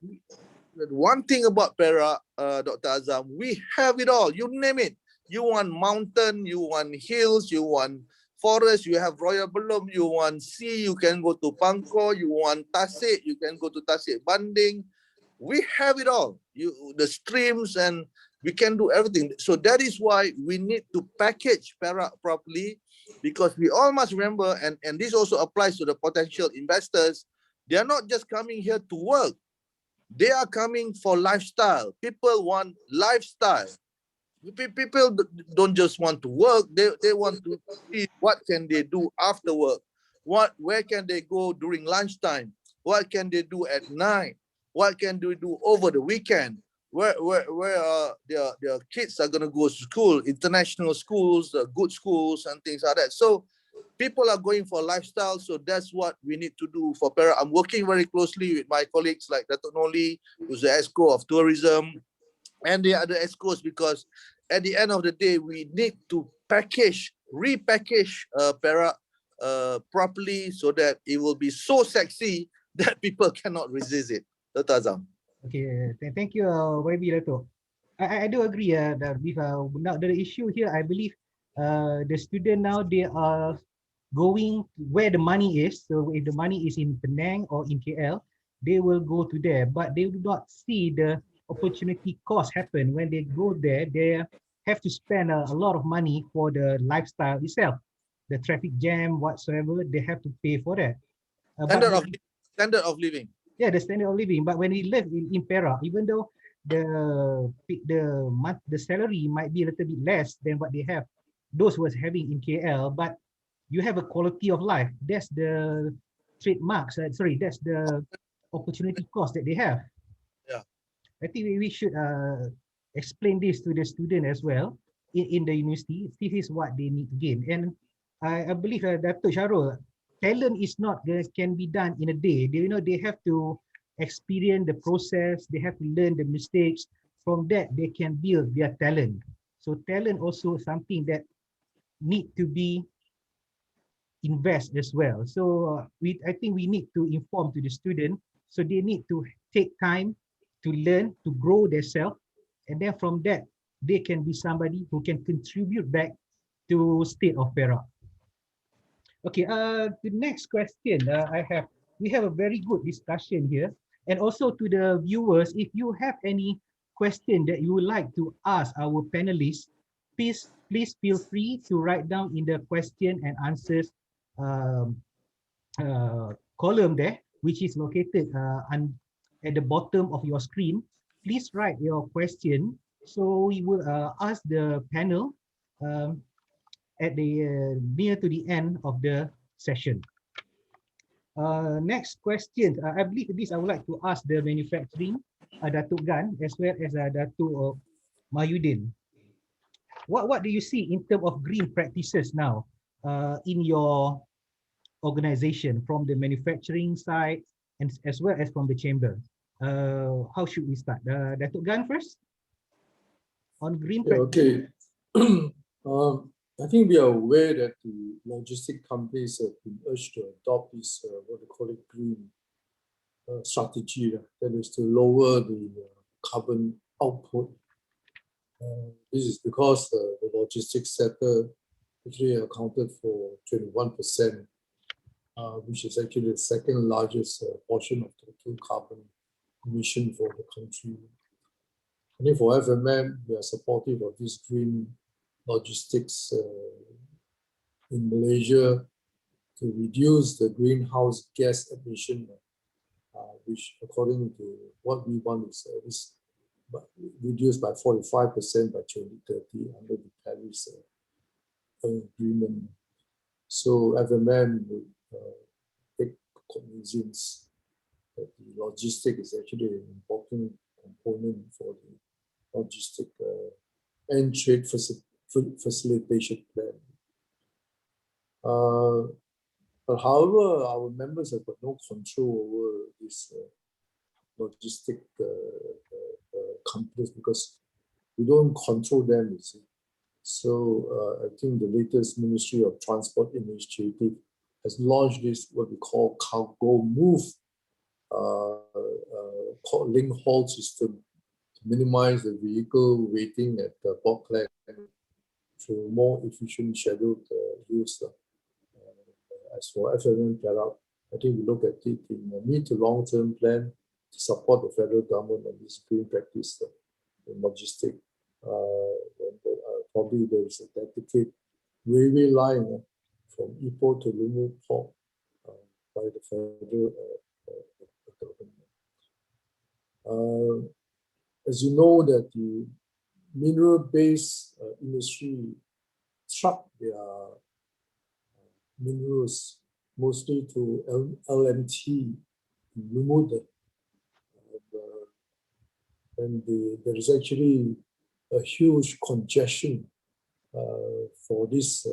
one thing about Perak, Dr. Azam, we have it all. You name it. You want mountain, you want hills, you want forest, you have Royal Belum, you want sea, you can go to Pangkor, you want Tasik, you can go to Tasik Banding. We have it all. The streams, and we can do everything. So that is why we need to package Perak properly, because we all must remember, and this also applies to the potential investors, they are not just coming here to work. They are coming for lifestyle. People want lifestyle. People don't just want to work. They want to see what can they do after work. Where can they go during lunchtime? What can they do at night? What can they do over the weekend? Where their kids are gonna go to school, international schools, good schools, and things like that. So people are going for lifestyle. So that's what we need to do for Perak. I'm working very closely with my colleagues like Dato' Noli, who's the EXCO of tourism, and the other EXCOs, because at the end of the day, we need to repackage Perak properly, so that it will be so sexy that people cannot resist it. Dr. Azam. Okay, thank you, YB Dato'. I do agree that with now the issue here, I believe the student now, they are going where the money is. So if the money is in Penang or in KL, they will go to there, but they do not see the opportunity cost happen. When they go there, they have to spend a lot of money for the lifestyle itself, the traffic jam, whatsoever, they have to pay for that. Standard of living. Yeah, the standard of living. But when we live in Perak, even though the salary might be a little bit less than what they have, those who was having in KL, but you have a quality of life. That's the trademarks. That's the opportunity cost that they have. Yeah, I think we should explain this to the student as well in the university. This is what they need to gain. And I believe Dr. Sharul, talent is not can be done in a day. They have to experience the process. They have to learn the mistakes. From that, they can build their talent. So talent also something that need to be invest as well. So I think we need to inform to the student. So they need to take time to learn, to grow themselves, and then from that, they can be somebody who can contribute back to State of Perak. Okay, the next question we have a very good discussion here. And also to the viewers, if you have any question that you would like to ask our panelists, please feel free to write down in the question and answers column there, which is located at the bottom of your screen. Please write your question. So we will ask the panel at the near to the end of the session. Next question. I believe this I would like to ask the manufacturing, Datuk Gan, as well as Datuk Mahyudin. What do you see in terms of green practices now in your organization, from the manufacturing side and as well as from the chamber? How should we start? Datuk Gan first on green practices. Okay. I think we are aware that the logistic companies have been urged to adopt this, what they call it, green strategy, that is to lower the carbon output This is because the logistics sector actually accounted for 21%, which is actually the second largest portion of total carbon emission for the country. I think for FMM, we are supportive of this green logistics in Malaysia to reduce the greenhouse gas emission, which according to what we want is reduced by 45% by 2030 under the Paris Agreement. So FMM will take cognizance that the logistic is actually an important component for the logistic and trade facilitation plan. But however, our members have got no control over this logistic companies because we don't control them, you see. So I think the latest Ministry of Transport initiative has launched this, what we call cargo move, called link haul system to minimize the vehicle waiting at the port clerk through more efficient scheduled use. As for FMM Perak, I think we look at it in a mid to long-term plan to support the federal government on this green practice in logistics. Probably there is a dedicated railway line from Ipoh to Lumut Port by the federal government. As you know, that the mineral-based industry truck their minerals mostly to LMT in Lumut, and there is actually a huge congestion for this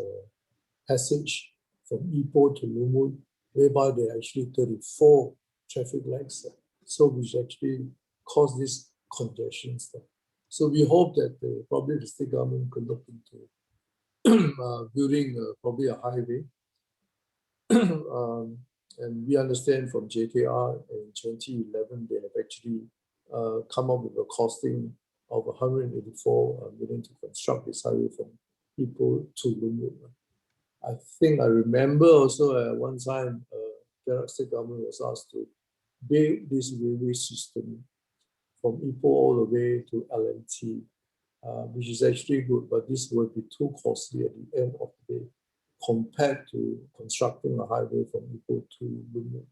passage from Ipoh to Lumut, whereby there are actually 34 traffic lights, so which actually cause this congestion. So we hope that probably the state government could look into building probably a highway. And we understand from JKR in 2011, they have actually come up with a costing of 184 million to construct this highway from Ipoh to Lumut. I think I remember also at one time, Perak State Government was asked to build this railway system from Ipoh all the way to LMT, which is actually good, but this would be too costly at the end of the day compared to constructing a highway from Ipoh to Lumut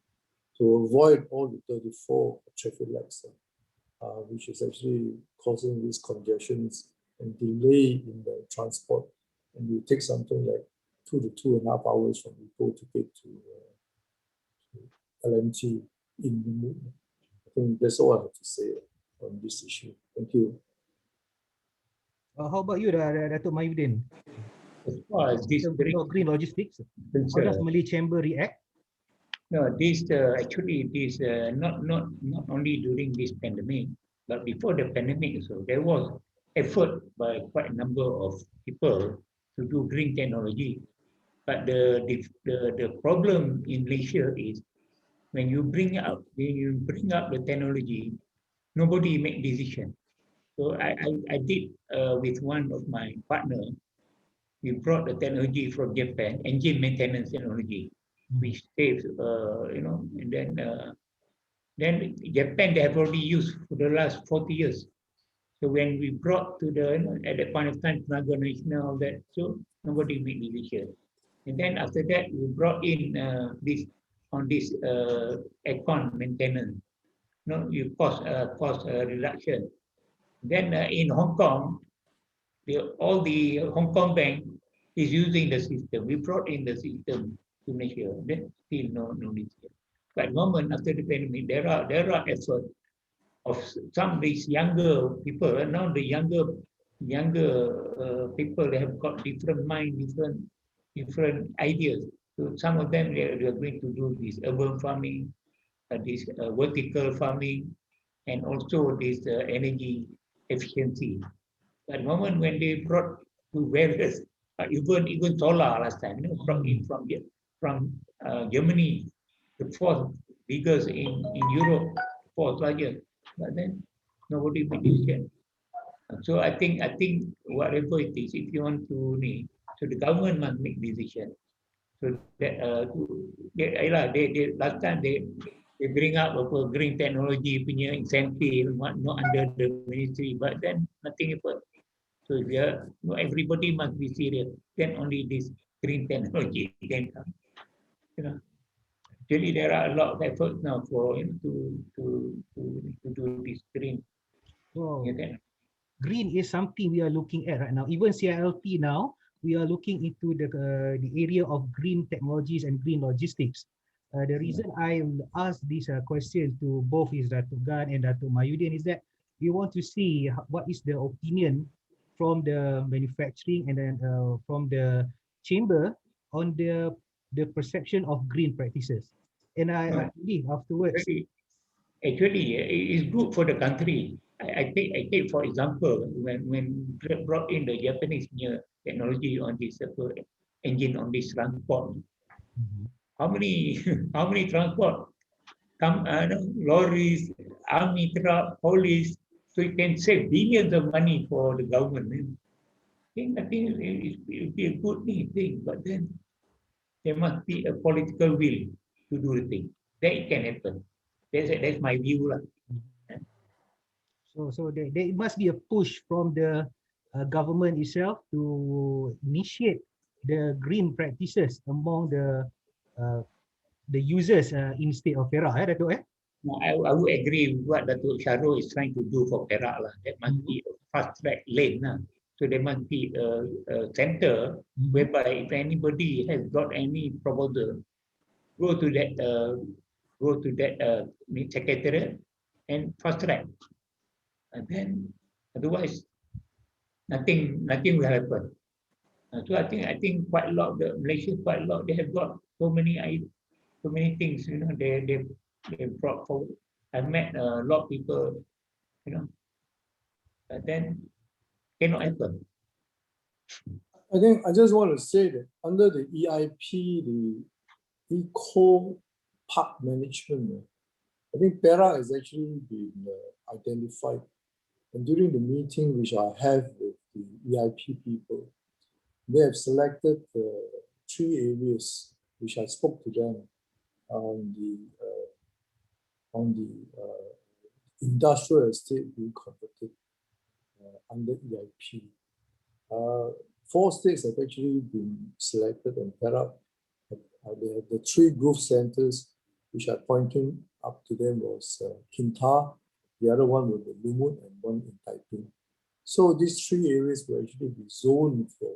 to avoid all the 34 traffic lights, which is actually causing these congestions and delay in the transport. And you take something like 2 to 2.5 hours from Ipoh to get to LMT in Lumut. I think that's all I have to say on this issue. Thank you. How about you, Datuk Mahyudin? As far as this Green logistics, how does Malay Chamber react? No, this actually this not only during this pandemic, but before the pandemic, so there was effort by quite a number of people to do green technology. But the problem in Malaysia is when you bring up the technology, nobody make decision. So I did with one of my partner. We brought the technology from Japan, engine maintenance technology, which saves, and then Japan they have already used for the last 40 years. So when we brought to the, at that point of time, Tenaga Nasional, all that, so nobody made decision. And then after that, we brought in this aircon maintenance, you cost reduction. Then in Hong Kong, all the Hong Kong bank is using the system. We brought in the system to Malaysia. Then still no decision. But at the moment after the pandemic, there are efforts of some of these younger people. And now the younger people, they have got different mind, different ideas. So some of them they are going to do this urban farming, this vertical farming, and also this energy efficiency. At the moment when they brought to various, even solar last time, brought in from Germany, the fourth biggest in Europe, fourth largest. But then nobody made decision. So I think whatever it is, if you want to need, so the government must make decision. So that they last time they bring up a green technology punya incentive not under the ministry, but then nothing happened. So not everybody must be serious. Then only this green technology can come. You know, actually there are a lot of efforts now for to do this green. Wow. You know, Green is something we are looking at right now. Even CILT now, we are looking into the area of green technologies and green logistics. The reason I asked this question to both is Datuk Gan and Datuk Mayudin is that we want to see what is the opinion from the manufacturing and then from the chamber on the perception of green practices. And I believe afterwards. Actually, it is good for the country. I take for example when brought in the Japanese technology on this engine on this transport. How many how many transport come lorries, army truck, police, so it can save billions of money for the government. I think it will be a good thing, but then there must be a political will to do the thing. Then it can happen. That's my view lah. So there must be a push from the government itself to initiate the green practices among the users in state of Perak, Datuk. No, I would agree with what Datuk Syarul is trying to do for Perak lah. That must be a fast track lane lah. So there must be a center whereby if anybody has got any proposal, go to that secretariat and fast track. And then otherwise nothing will happen. So I think quite a lot the Malaysia quite a lot they have got so many things, you know, they brought forward. I met a lot of people, you know, but then cannot happen. I think I just want to say that under the EIP, the Eco Park Management, I think Perak has actually been identified. And during the meeting which I have with the EIP people, they have selected 3 areas which I spoke to them on the industrial estate being converted under EIP. 4 states have actually been selected, and Perak, the 3 growth centers which I pointed up to them was Kintar, the other one was the Lumut, and one in Taiping. So these 3 areas will actually be zoned for,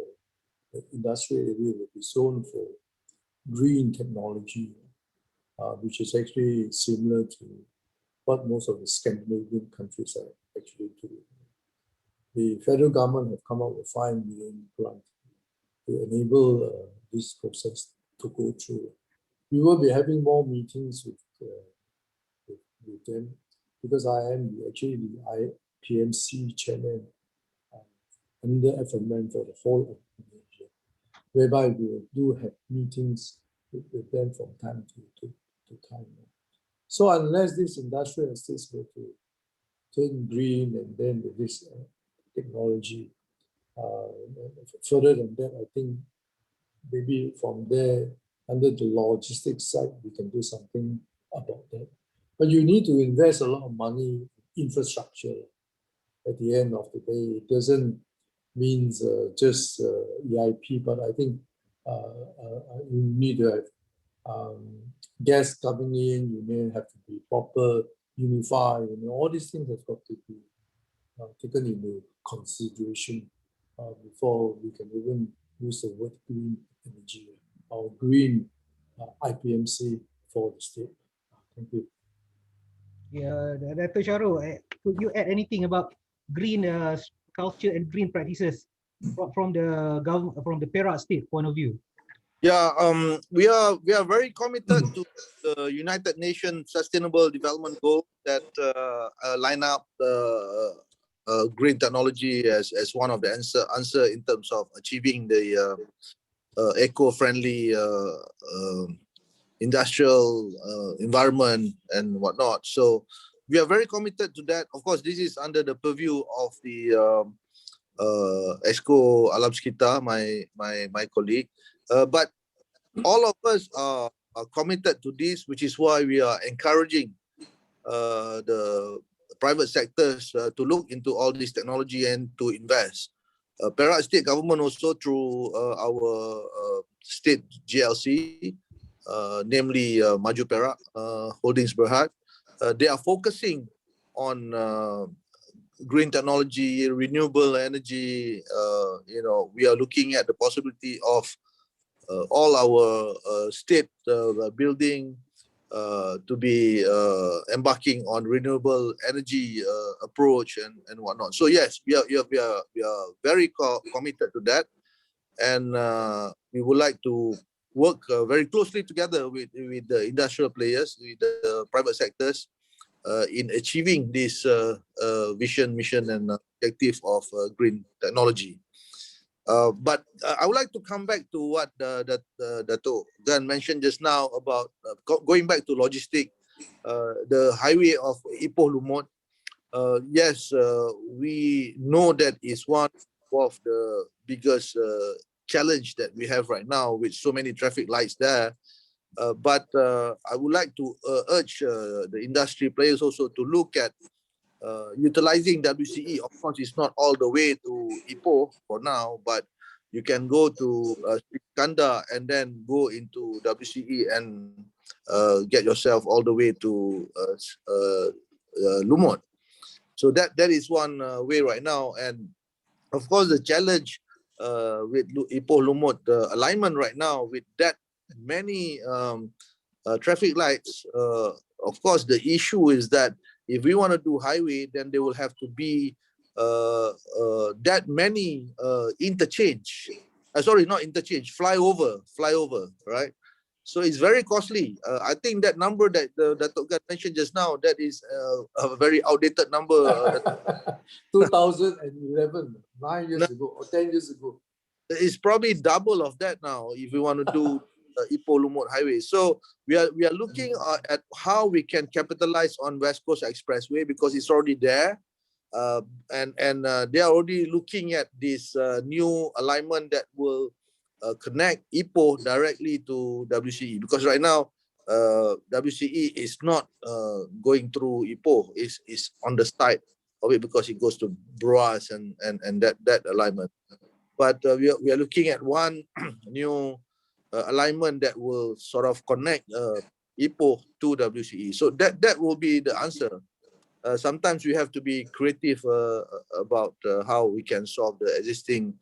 the industrial area will be zoned for green technology, which is actually similar to what most of the Scandinavian countries are actually doing. The federal government have come up with 5 million grant to enable this process to go through. We will be having more meetings with them because I am actually the IPMC chairman under FMN for the whole of Malaysia, whereby we do have meetings with them from time to time. So unless these industrial estates go to turn green and then with this technology, further than that, I think maybe from there, under the logistics side, we can do something about that. But you need to invest a lot of money in infrastructure. At the end of the day, it doesn't mean just EIP, but I think you need to have gas coming in, you may have to be proper, unified, you know, all these things have got to be taken into consideration before we can even use the word green energy or green IPMC for the state. Thank you. Yeah, Dr. Syarul, could you add anything about green culture and green practices from the government, from the Perak state point of view? Yeah, we are very committed to the United Nations Sustainable Development Goals that line up green technology as one of the answer in terms of achieving the eco-friendly industrial environment and whatnot. So we are very committed to that. Of course, this is under the purview of the Exco Alam Sekitar, my colleague. But all of us are committed to this, which is why we are encouraging the private sectors to look into all this technology and to invest. Perak State Government also through our state GLC, namely Maju Perak Holdings Berhad, they are focusing on green technology, renewable energy. We are looking at the possibility of all our state building to be embarking on renewable energy approach and whatnot. So yes, we are very committed to that, and we would like to work very closely together with the industrial players, with the private sectors, in achieving this vision, mission, and objective of green technology. But I would like to come back to what Dato' Gan mentioned just now about going back to logistic, the highway of Ipoh Lumut. Yes, we know that is one of the biggest challenge that we have right now with so many traffic lights there. But I would like to urge the industry players also to look at utilizing WCE. Of course, it's not all the way to Ipoh for now, but you can go to Kanda and then go into WCE and get yourself all the way to Lumut. So that is one way right now. And of course, the challenge with Ipoh Lumut alignment right now with that many traffic lights, of course, the issue is that if we want to do highway, then there will have to be that many interchange. Sorry, not interchange, flyover, right? So it's very costly. I think that number that Dato' Gan mentioned just now, that is a very outdated number. 2011, 9 years ago or 10 years ago. It's probably double of that now if we want to do Ipoh Lumut Highway. So we are looking at how we can capitalize on West Coast Expressway because it's already there, and they are already looking at this new alignment that will connect Ipoh directly to WCE, because right now WCE is not going through Ipoh, is on the side of it because it goes to Bruas and that alignment. But we are looking at one new alignment that will sort of connect Ipoh to WCE. So that will be the answer. Sometimes we have to be creative about how we can solve the existing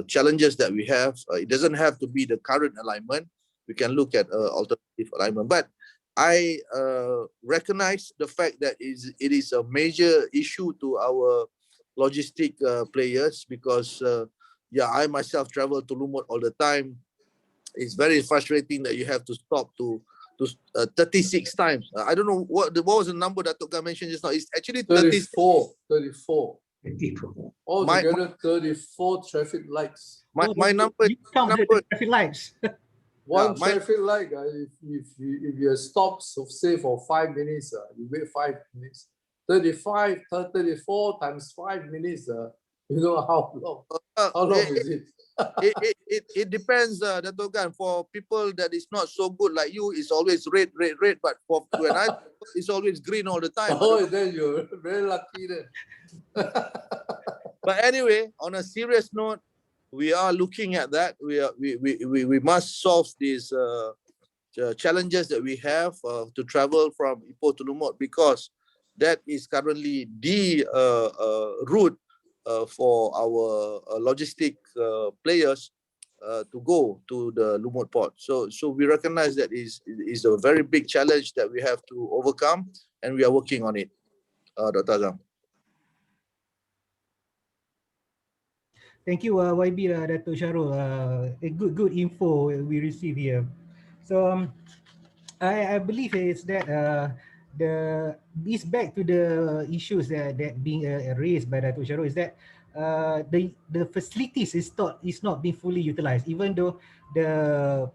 challenges that we have. It doesn't have to be the current alignment. We can look at alternative alignment. But I recognize the fact that it is a major issue to our logistic players because I myself travel to Lumut all the time. It's very frustrating that you have to stop to 36 times. I don't know what was the number that Tok mentioned just now. It's actually 34. 54. Altogether, 34 traffic lights. My number. You count the traffic lights. One traffic light, if you stop, say for 5 minutes, you wait 5 minutes. 34 times 5 minutes, you know how long is it? It depends, Dato' Gan. For people that is not so good like you, it's always red. But for when it's always green all the time. Oh, then you're very lucky then. But anyway, on a serious note, we are looking at that. We must solve these challenges that we have to travel from Ipoh to Lumut, because that is currently the route for our logistic players to go to the Lumut port. So we recognize that is a very big challenge that we have to overcome, and we are working on it, Dr. Azam. Thank you, YB, Dato' Sharul. A good info we receive here. So I believe is that this back to the issues that being raised by Dato' Sharul is that the facilities is not being fully utilized, even though the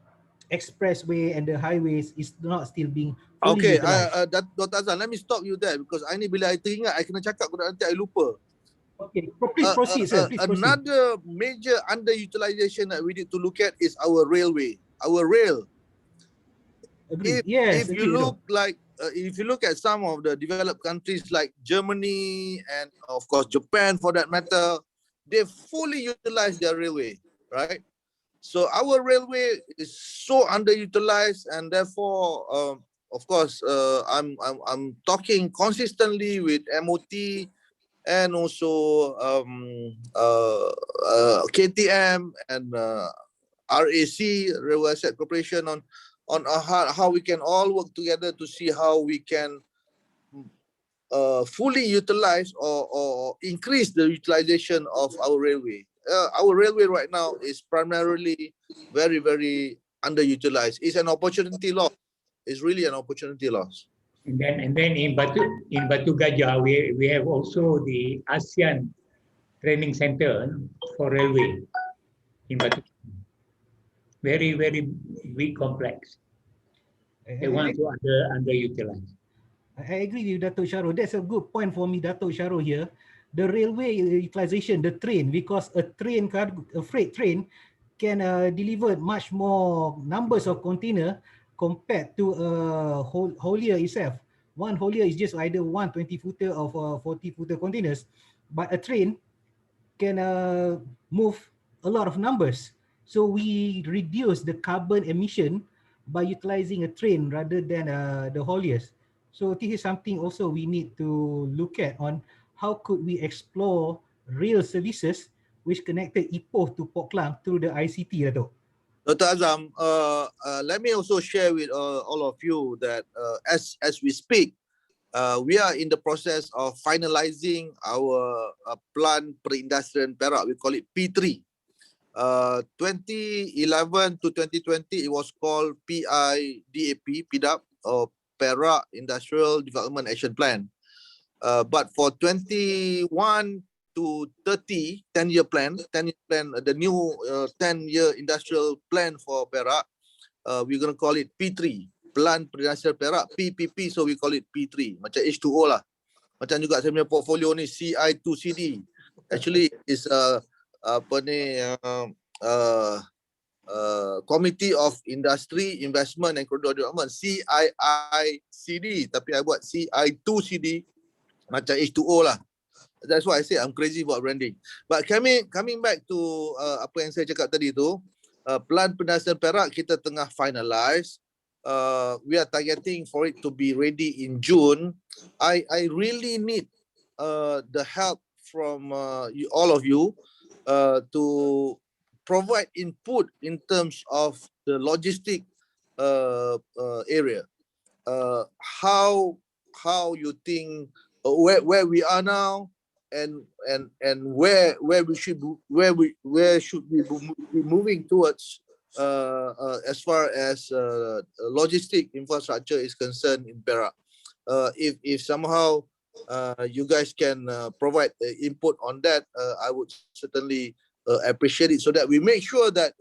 expressway and the highways is not still being fully Okay, utilized. Dr. Azan, let me stop you there because I ni bila I teringat, I kena cakap, nanti I lupa. Okay, please proceed, sir. Please proceed. Another major underutilization that we need to look at is our railway, our rail. Agree. Yes, If you agree. look like if you look at some of the developed countries like Germany and of course Japan for that matter, they fully utilize their railway, right? So our railway is so underutilized, and therefore, of course, I'm talking consistently with MOT and also KTM and RAC, Railway Asset Corporation, on how we can all work together to see how we can fully utilize or increase the utilization of our railway. Our railway right now is primarily very, very underutilized. It's an opportunity loss. It's really an opportunity loss. And then in Batu Gajah, we have also the ASEAN Training Center for railway in Batu. Very, very big complex. They want to underutilize. I agree with Dato' Shahrul. That's a good point for me, Dato' Shahrul here. The railway utilization, the train, because a freight train can deliver much more numbers of container compared to a haulier itself. One haulier is just either 120-footer or 40-footer containers, but a train can move a lot of numbers. So we reduce the carbon emission by utilizing a train rather than the hauliers. So this is something also we need to look at on how could we explore rail services which connected Ipoh to Port Klang through the ICT, Dato'. Dr. Azam, let me also share with all of you that as we speak, we are in the process of finalizing our plant perindustrian Perak. We call it P3. 2011 to 2020, it was called PIDAP, or Perak Industrial Development Action Plan. But for 21 to 30, 10-year plan, the new 10-year industrial plan for Perak, we're going to call it P3, Plan Perindustrian Perak, PPP, so we call it P3, macam H2O lah. Macam juga saya punya portfolio ni CI2CD. Actually, is Committee of Industry, Investment and Corridor Development, CIICD, tapi I buat CI2CD, macam H2O lah. That's why I say I'm crazy about branding. But coming back to apa yang saya cakap tadi tu, Plan Perindustrian Perak kita tengah finalize. We are targeting for it to be ready in June. I really need the help from all of you to provide input in terms of the logistic area. How you think where we are now, and where we should be moving towards as far as logistic infrastructure is concerned in Perak. If somehow you guys can provide input on that, I would certainly appreciate it, so that we make sure that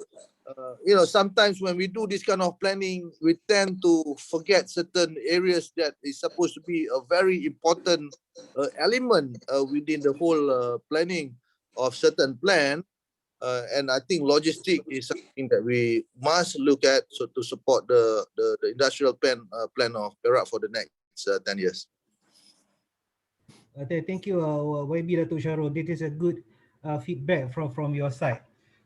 sometimes when we do this kind of planning, we tend to forget certain areas that is supposed to be a very important element within the whole planning of certain plan. And I think logistic is something that we must look at, so to support the industrial plan of Perak for the next 10 years. Thank you, YB Dato' Shahrul. This is a good feedback from your side.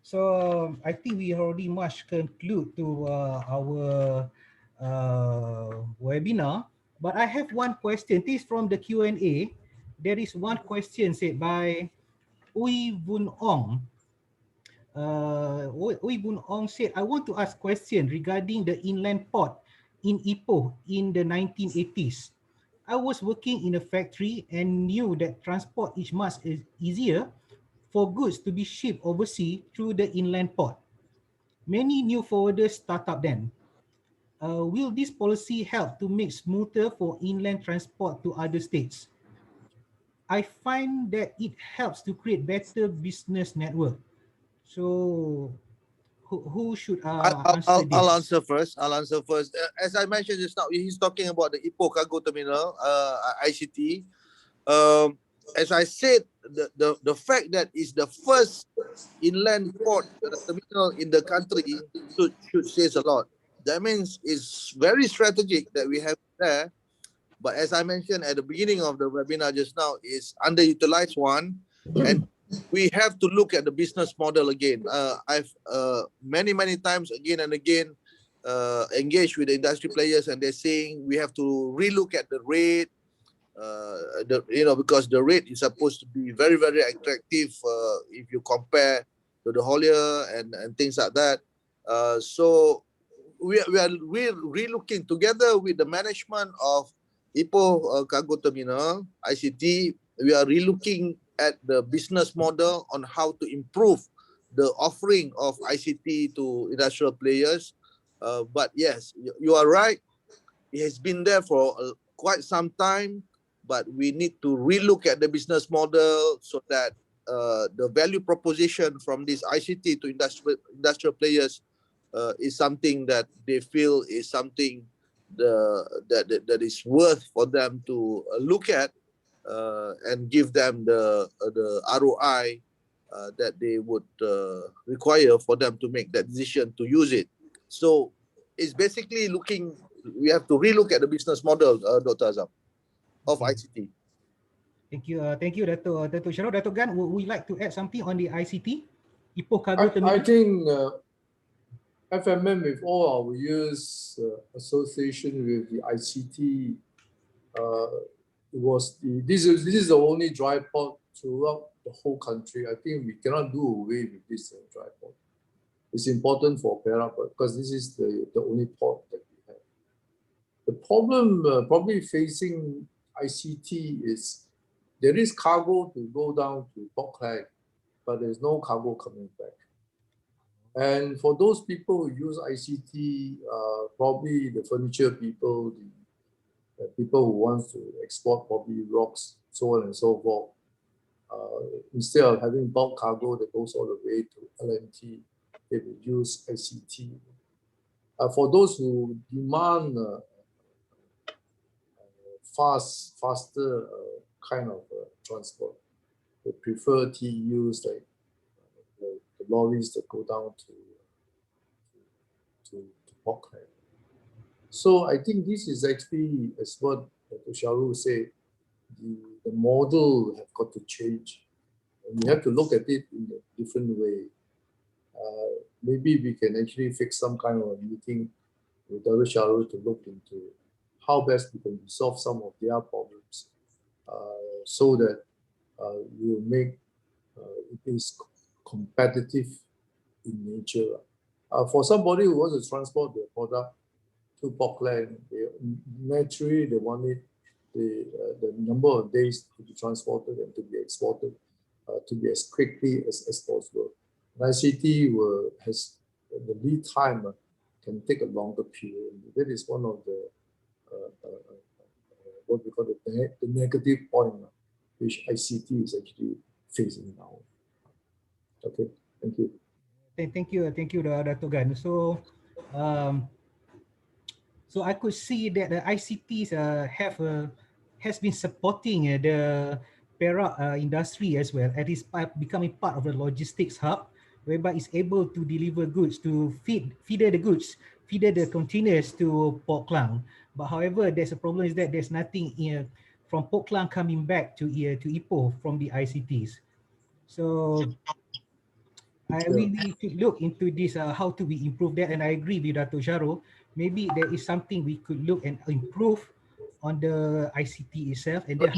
So I think we already must conclude to our webinar. But I have one question. This is from the Q&A. There is one question said by Ui Bun Ong. Ui Bun Ong said, I want to ask question regarding the inland port in Ipoh in the 1980s. I was working in a factory and knew that transport is much easier for goods to be shipped overseas through the inland port. Many new forwarders start up then. Will this policy help to make smoother for inland transport to other states? I find that it helps to create better business network. So who should I'll, answer this? I'll answer first. As I mentioned just now, he's talking about the Ipoh Cargo Terminal, ICT. As I said, the fact that it's the first inland port terminal in the country should say a lot. That means it's very strategic that we have there. But as I mentioned at the beginning of the webinar just now, is underutilized one, and we have to look at the business model again. I've many times again and again engaged with the industry players, and they're saying we have to relook at the rate. Because the rate is supposed to be very attractive if you compare to the haulier and things like that. So we're relooking together with the management of Ipoh Cargo Terminal ICT. We are relooking at the business model on how to improve the offering of ICT to industrial players. But yes, you are right. It has been there for quite some time, but we need to relook at the business model so that the value proposition from this ICT to industrial players is something that they feel is something that is worth for them to look at and give them the ROI that they would require for them to make that decision to use it. So it's basically we have to relook at the business model, Dr. Azam, of ICT. Thank you, Dato' Syarul. Dato' Gan, would you like to add something on the ICT? Ipoh Cargo Terminal? I think FMM, with all our years association with the ICT, this is the only dry port throughout the whole country. I think we cannot do away with this dry port. It's important for Perak because this is the only port that we have. The problem probably facing ICT is there is cargo to go down to Port Klang, but there's no cargo coming back. And for those people who use ICT, probably the furniture people, the people who want to export probably rocks, so on and so forth, instead of having bulk cargo that goes all the way to LNT, they will use ICT. For those who demand faster kind of transport, they prefer TEUs like the lorries that go down to Port Klang. So I think this is actually, as what Dr. Syarul said, the model have got to change. And we have to look at it in a different way. Maybe we can actually fix some kind of a meeting with Dr. Syarul to look into how best we can resolve some of their problems so that we will make it is competitive in nature. For somebody who wants to transport their product to Port Klang, naturally they want it, the number of days to be transported and to be exported to be as quickly as possible. And ICT has the lead time can take a longer period. That is one of the what we call the negative point which ICT is actually facing now. Okay, thank you. Thank you, Dato' Gan. So, so I could see that the ICTs has been supporting the Perak industry as well, and is becoming part of the logistics hub, whereby it's able to deliver goods to feeder the containers to Port Klang. But however, there's a problem is that there's nothing from Port Klang coming back to Ipoh from the ICTs. So we need to look into this, how to we improve that, and I agree with Dato' Syarul. Maybe there is something we could look and improve on the ICT itself, and then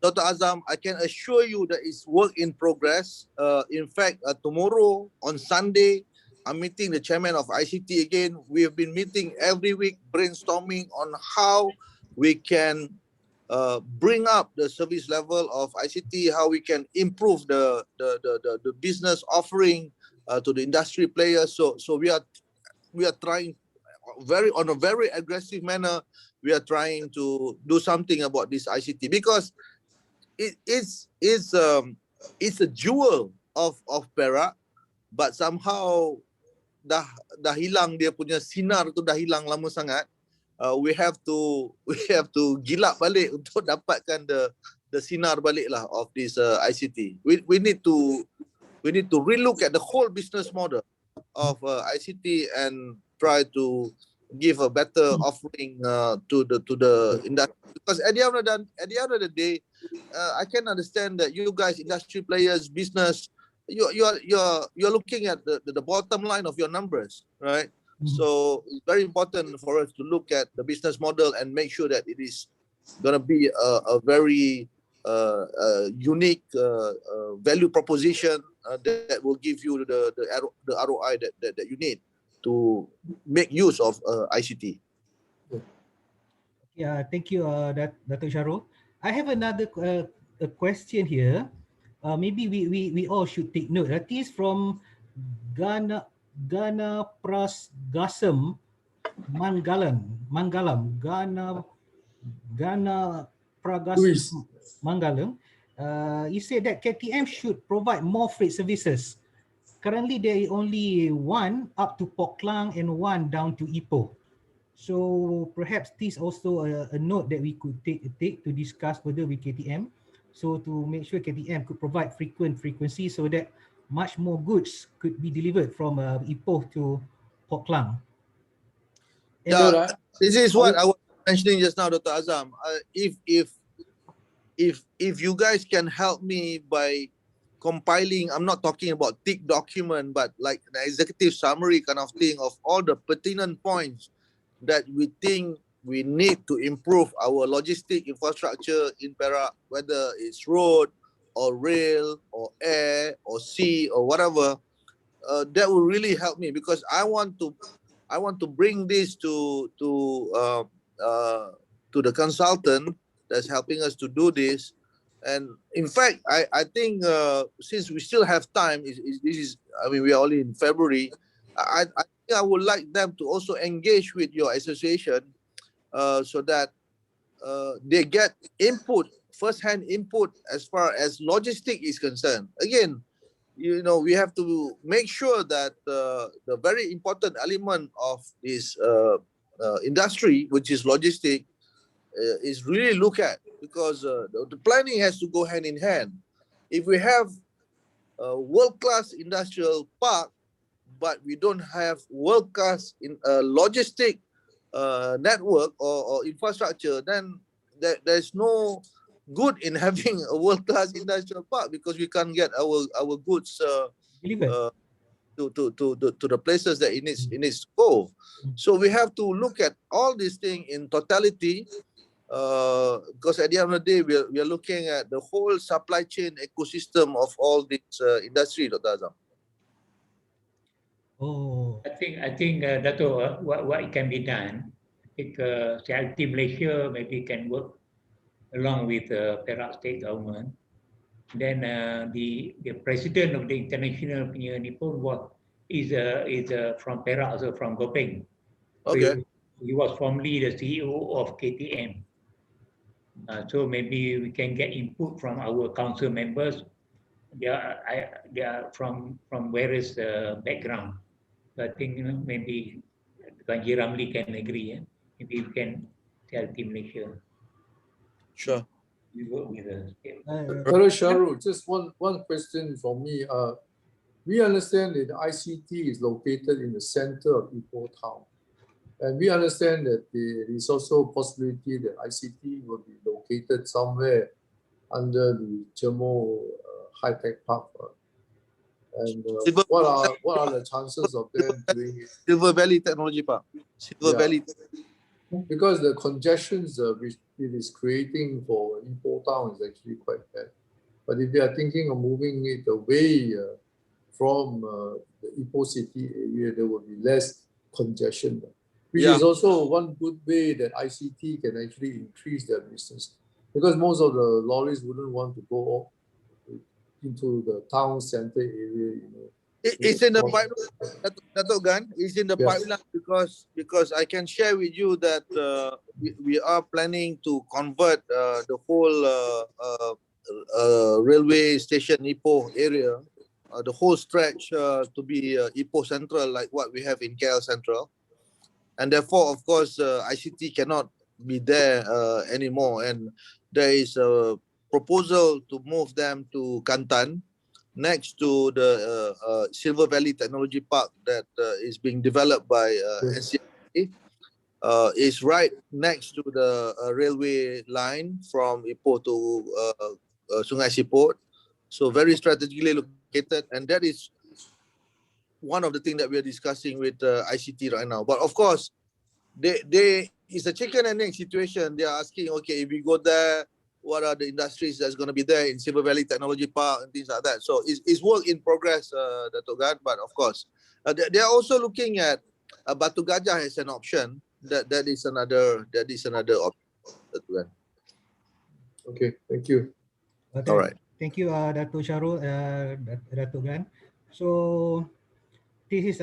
Dr. Azam, I can assure you that it's work in progress. In fact, tomorrow on Sunday, I'm meeting the chairman of ICT again. We have been meeting every week, brainstorming on how we can bring up the service level of ICT, how we can improve the business offering to the industry players. So we are trying on a very aggressive manner. We are trying to do something about this ICT because it's a jewel of Perak. but somehow dah hilang dia punya sinar tu, dah hilang lama sangat. We have to gilap balik untuk dapatkan the sinar balik lah of this ICT. We need to relook at the whole business model of ICT and try to give a better offering to the industry. Because at the end of the day, I can understand that you guys, industry players, business, you're looking at the bottom line of your numbers, right? So it's very important for us to look at the business model and make sure that it is going to be a very unique value proposition that will give you the ROI that you need to make use of ICT. Yeah, thank you, Dato' Syarul. I have another a question here. Maybe we all should take note. That is from Gana Prasgasam Mangalam. Gana Luis. Pragasam Mangalam. He said that KTM should provide more freight services. Currently, there is only one up to Port Klang and one down to Ipoh. So perhaps this also a note that we could take to discuss further with KTM. So to make sure KTM could provide frequency so that much more goods could be delivered from Ipoh to Port Klang. Yeah, this is what I was mentioning just now, Dr. Azam. If you guys can help me by compiling, I'm not talking about thick document, but like an executive summary kind of thing of all the pertinent points that we think we need to improve our logistic infrastructure in Perak, whether it's road or rail or air or sea or whatever, that will really help me, because I want to bring this to the consultant that's helping us to do this. And in fact, I think since we still have time, we are only in February, I think I would like them to also engage with your association so that they get input, first-hand input as far as logistic is concerned. Again, we have to make sure that the very important element of this industry, which is logistic, is really looked at, because the planning has to go hand in hand. If we have a world-class industrial park, but we don't have world-class in logistic network or infrastructure, then there's no good in having a world-class industrial park, because we can't get our goods to the places that it needs to go. So we have to look at all these things in totality, because at the end of the day, we are looking at the whole supply chain ecosystem of all this industry, Dr. Azam. I think Dato, what can be done, I think CILTM Malaysia maybe can work along with Perak State Government. Then the president of the international Nippon is from Perak, also from Gopeng. Okay. So he was formerly the CEO of KTM. So maybe we can get input from our council members. They are from various background. So I think maybe Panji Ramli can agree. Maybe we can tell Team Malaysia. Sure. We work with the state. Hello, Sharu. Just one question from me. We understand that the ICT is located in the center of Ipoh town. And we understand that there is also a possibility that ICT will be located somewhere under the Jemo High-Tech Park. And what are the chances of them doing it? Silver Valley Technology Park. Silver Valley. Because the congestions which it is creating for Ipoh town is actually quite bad. But if they are thinking of moving it away from the Ipoh city area, there will be less congestion. Which is also one good way that ICT can actually increase their business. Because most of the lorries wouldn't want to go into the town center area. It's in the pipeline, Dato' Gan. It's in the pipeline because I can share with you that we are planning to convert the whole railway station Ipoh area the whole stretch to be Ipoh Central, like what we have in KL Central. And therefore, of course, ICT cannot be there anymore. And there is a proposal to move them to Kantan, next to the Silver Valley Technology Park that is being developed by NCIT. Is right next to the railway line from Ipoh to Sungai Siput. So very strategically located, and that is one of the things that we are discussing with ICT right now. But of course, it's a chicken and egg situation. They are asking, okay, if we go there, what are the industries that's going to be there in Silver Valley Technology Park and things like that. So it's work in progress, Dato' Gan. But of course, they are also looking at Batu Gajah as an option. That is another option. Okay, thank you. Okay. All right. Thank you, Dato' Sharul, Dato' Gan. So this is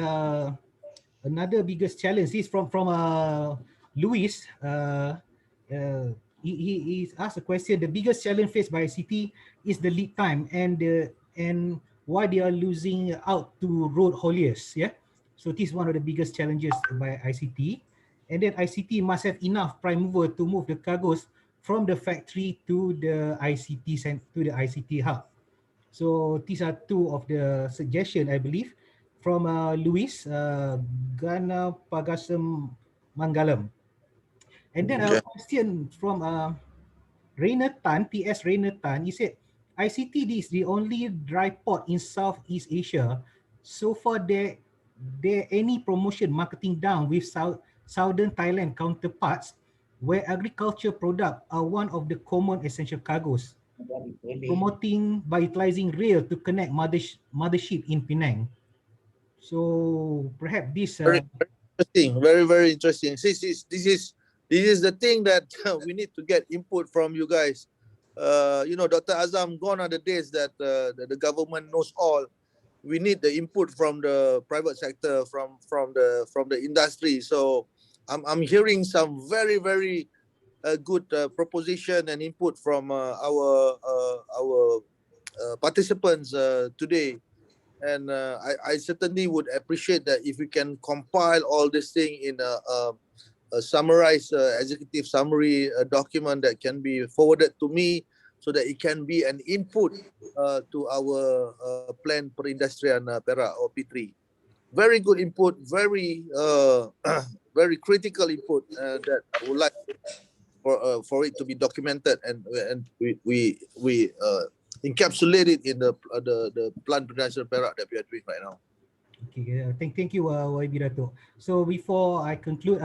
another biggest challenge. This is from Luis. He asked a question. The biggest challenge faced by ICT is the lead time and why they are losing out to road hauliers. Yeah. So this is one of the biggest challenges by ICT. And then ICT must have enough prime mover to move the cargoes from the factory to the ICT hub. So these are two of the suggestions, I believe, from Luis Gana Pagasam Mangalam. And then a question from Rainer Tan, TS Rainer Tan. He said, ICT is the only dry port in Southeast Asia. So far, there any promotion marketing down with Southern Thailand counterparts where agriculture products are one of the common essential cargoes, promoting by utilizing rail to connect mothership in Penang. So perhaps this very interesting, very interesting. This is the thing that we need to get input from you guys. Dr. Azam, gone are the days that the government knows all. We need the input from the private sector, from the industry. So I'm hearing some very good proposition and input from our participants today. And I certainly would appreciate that if we can compile all this thing in a summarized executive summary document that can be forwarded to me, so that it can be an input to our plan perindustrian Perak or P3. Very good input, very very critical input that I would like for it to be documented, and we encapsulate it in the plan perindustrian Perak that we are doing right now. Okay, thank you, YB Dato'. So before I conclude,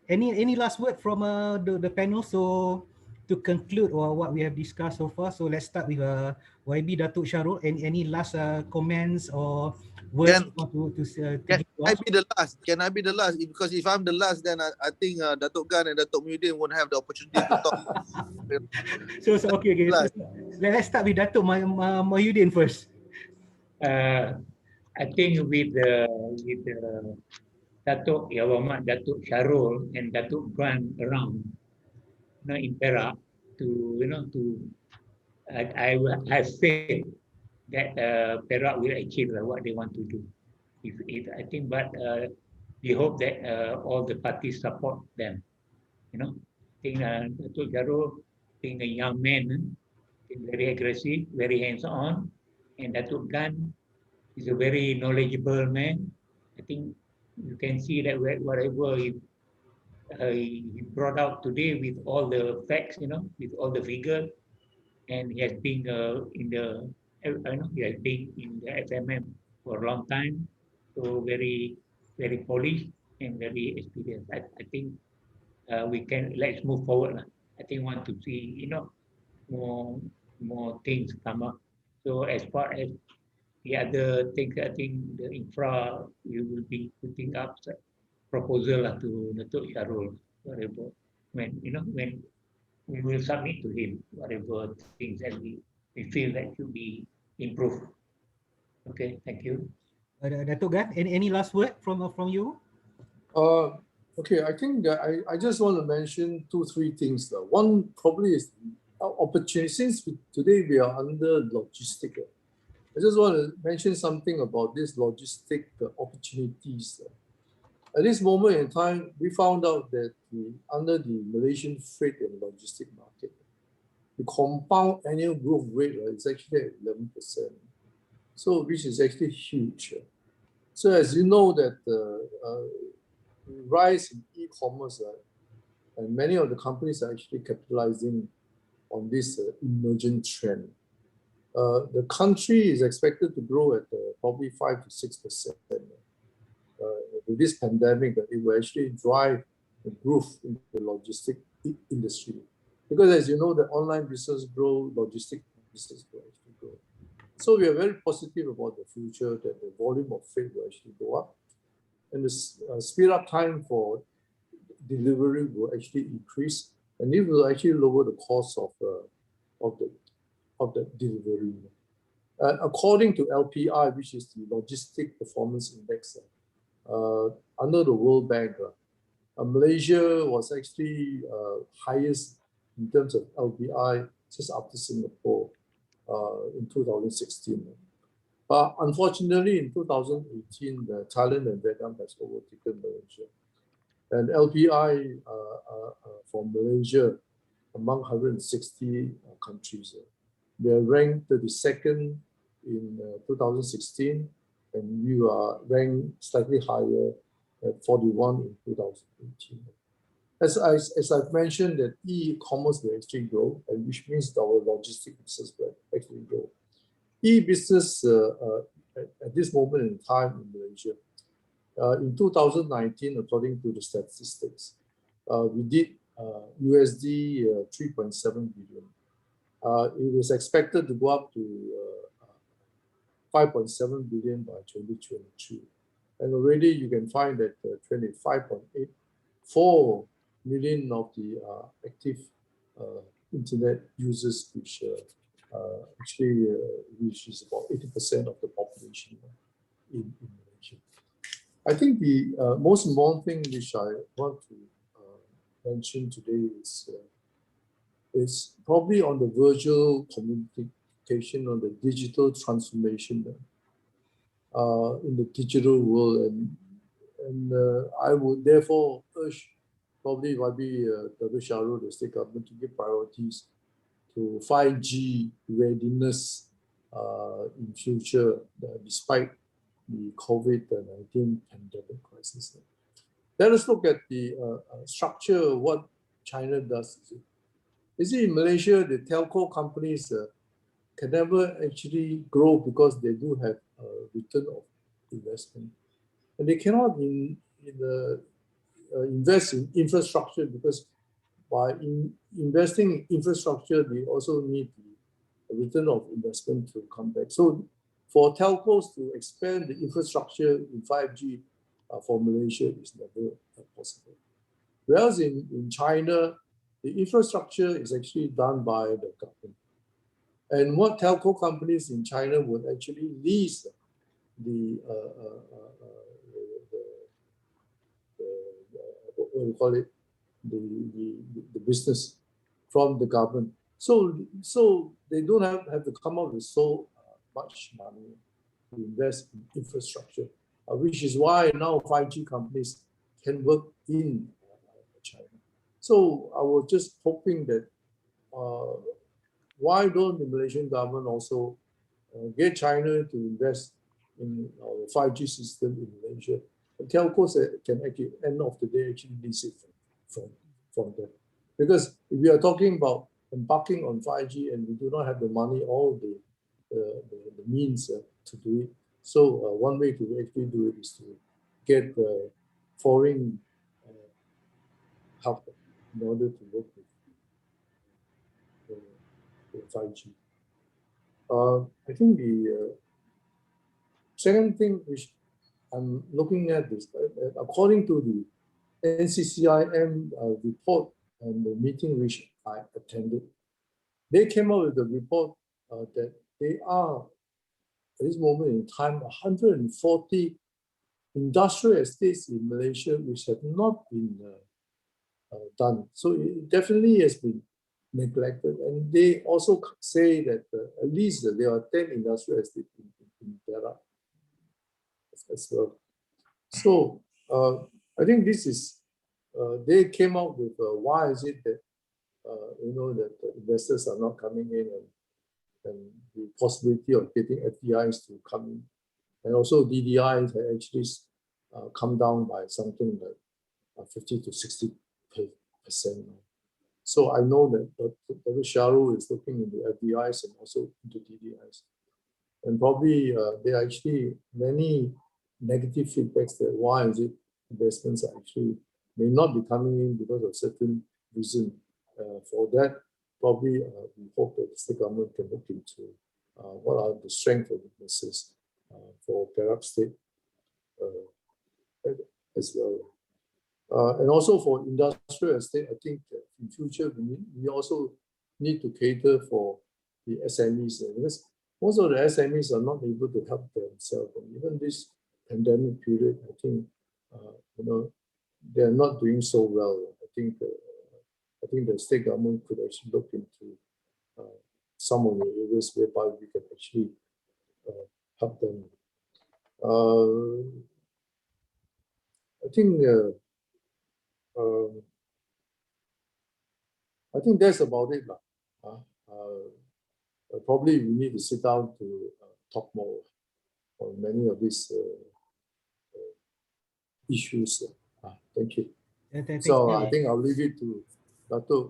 any last word from the panel? So to conclude what we have discussed so far, so let's start with YB Dato' Sharul. Any last comments or words Can I be the last? Can I be the last? Because if I'm the last, then I think Dato' Gan and Dato' Muhyiddin won't have the opportunity to talk. so okay. So let's start with Dato' Muhyiddin first. I think with Datuk Yawamat, Datuk Sharul, and Datuk Gan around, in Perak, I have faith that Perak will achieve what they want to do. I think, but we hope that all the parties support them. I think Datuk Sharul, being a young man, very aggressive, very hands-on, and Datuk Gan is a very knowledgeable man. I think you can see that whatever he brought out today with all the facts, with all the figures, and he has been in the FMM for a long time, so very polished and very experienced. I think let's move forward. I think want to see more things come up. So as far as the other things, I think the infra, we will be putting up proposal to Datuk Sharul, whatever, when we will submit to him whatever things that we feel that should be improved. Okay, thank you. Datuk Gan, any last word from you? Okay, I think that I just want to mention 2-3 things. One probably is our opportunity. Since today we are under logistic, I just want to mention something about these logistic opportunities. At this moment in time, we found out that under the Malaysian freight and logistic market, the compound annual growth rate is actually at 11%. So which is actually huge. So as you know that the rise in e-commerce and many of the companies are actually capitalizing on this emergent trend. The country is expected to grow at probably 5 to 6%. With this pandemic, it will actually drive the growth in the logistic industry. Because as you know, the online business grow, logistic business will actually grow. So we are very positive about the future that the volume of freight will actually go up. And the speed up time for delivery will actually increase. And it will actually lower the cost of the delivery. According to LPI, which is the Logistic Performance Index, under the World Bank, Malaysia was actually highest in terms of LPI just after Singapore in 2016. But unfortunately, in 2018, Thailand and Vietnam has overtaken Malaysia. And LPI for Malaysia, among 160 countries, we are ranked 32nd in 2016, and we are ranked slightly higher at 41 in 2018. As I've mentioned, that e-commerce will actually grow, and which means our logistic business will actually grow. E-business at this moment in time in Malaysia, in 2019, according to the statistics, we did USD 3.7 billion. It is expected to go up to 5.7 billion by 2022. And already you can find that 25.84 million of the active internet users, which actually is about 80% of the population in Malaysia. I think the most important thing which I want to mention today is probably on the virtual communication, on the digital transformation in the digital world, and I would therefore urge probably Dr. Shahrul, the state government, to give priorities to 5G readiness in future, despite the COVID-19 pandemic crisis. Let us look at the structure of what China does. You see, in Malaysia, the telco companies can never actually grow because they do have a return of investment. And they cannot invest in infrastructure because by investing in infrastructure, they also need the return of investment to come back. So for telcos to expand the infrastructure in 5G for Malaysia is never possible. Whereas in China, the infrastructure is actually done by the government. And what telco companies in China would actually lease what do you call it, the business from the government. So they don't have to come up with so much money to invest in infrastructure, which is why now 5G companies can work in China. So I was just hoping that why don't the Malaysian government also get China to invest in our 5G system in Malaysia? And telcos can actually, end of the day, actually lease it from them. Because if we are talking about embarking on 5G and we do not have the money or the means to do it, so one way to actually do it is to get foreign help in order to work with 5G. I think the second thing which I'm looking at is, according to the NCCIM report and the meeting which I attended, they came out with a report that they are, at this moment in time, 140 industrial estates in Malaysia which have not been done. So it definitely has been neglected. And they also say that at least there are 10 industrial estates in Perak as well. So I think this is, they came out with why is it that, that the investors are not coming in, and the possibility of getting FDIs to come in. And also DDIs have actually come down by something like 50 to 60%. So I know that Dr. Shahrul is looking into FDIs and also into DDIs. And probably there are actually many negative feedbacks that why is it investments are actually may not be coming in because of certain reason. For that, probably we hope that the state government can look into what are the strengths and weaknesses for Perak State as well. And also for industrial estate, I think that in future we also need to cater for the SMEs, because most of the SMEs are not able to help themselves. And even this pandemic period, I think they are not doing so well. I think the state government could actually look into some of the areas whereby we can actually help them. I think that's about it. Probably we need to sit down to talk more on many of these issues. Thank you. So I think I'll leave it to Dr.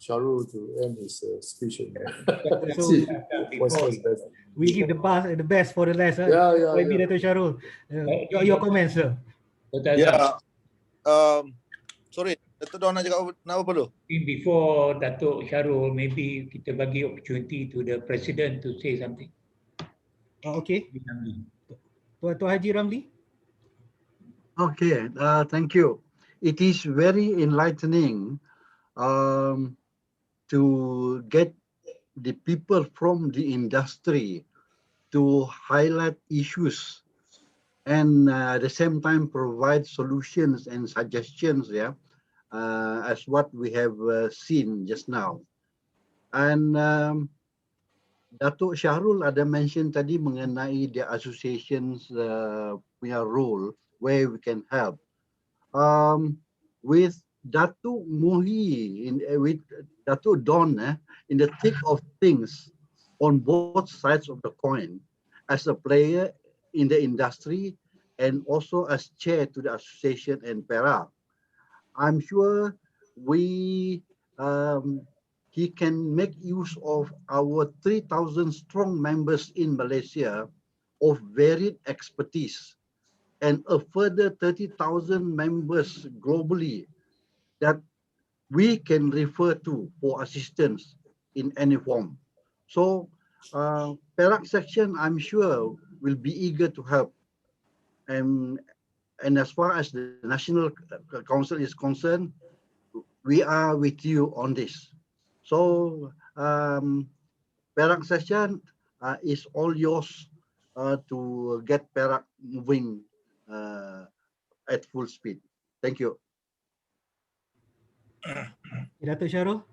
Shahrul to end his speech. So we give the best for the last. Maybe Dr. Shahrul, your comments, sir. Yeah. Sorry, Dr. Don nak cakap apa dulu? Before Datuk Shahrul, maybe kita bagi opportunity to the President to say something. Okay. Tuan Haji Ramli. Okay, thank you. It is very enlightening to get the people from the industry to highlight issues and at the same time provide solutions and suggestions, as what we have seen just now. And Datuk Shahrul ada mention tadi mengenai the associations punya role where we can help. With Datuk Muhi, with Datuk Don, in the thick of things on both sides of the coin, as a player in the industry and also as chair to the association in Perak, I'm sure he can make use of our 3,000 strong members in Malaysia of varied expertise and a further 30,000 members globally that we can refer to for assistance in any form. So Perak Section, I'm sure, will be eager to help. And as far as the National Council is concerned, we are with you on this. So Perak Section is all yours to get Perak moving at full speed. Thank you. Dato' Shahrul.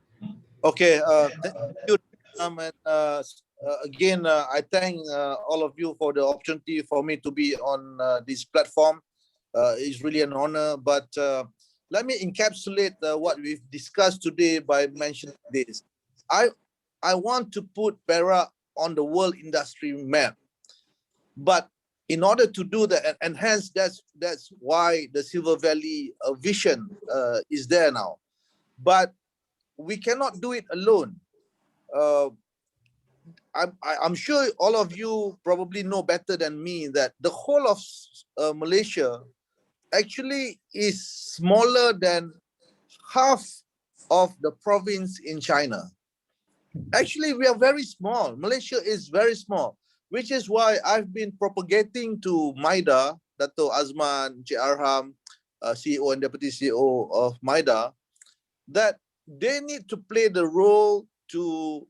Okay, thank you. Again, I thank all of you for the opportunity for me to be on this platform. It's really an honor, but let me encapsulate what we've discussed today by mentioning this. I want to put Perak on the world industry map, but in order to do that, and hence that's why the Silver Valley vision is there now. But we cannot do it alone. I'm sure all of you probably know better than me that the whole of Malaysia actually is smaller than half of the province in China. Actually, we are very small. Malaysia is very small, which is why I've been propagating to MIDA, Dato' Azman, Cik Arham, CEO and Deputy CEO of MIDA, that they need to play the role to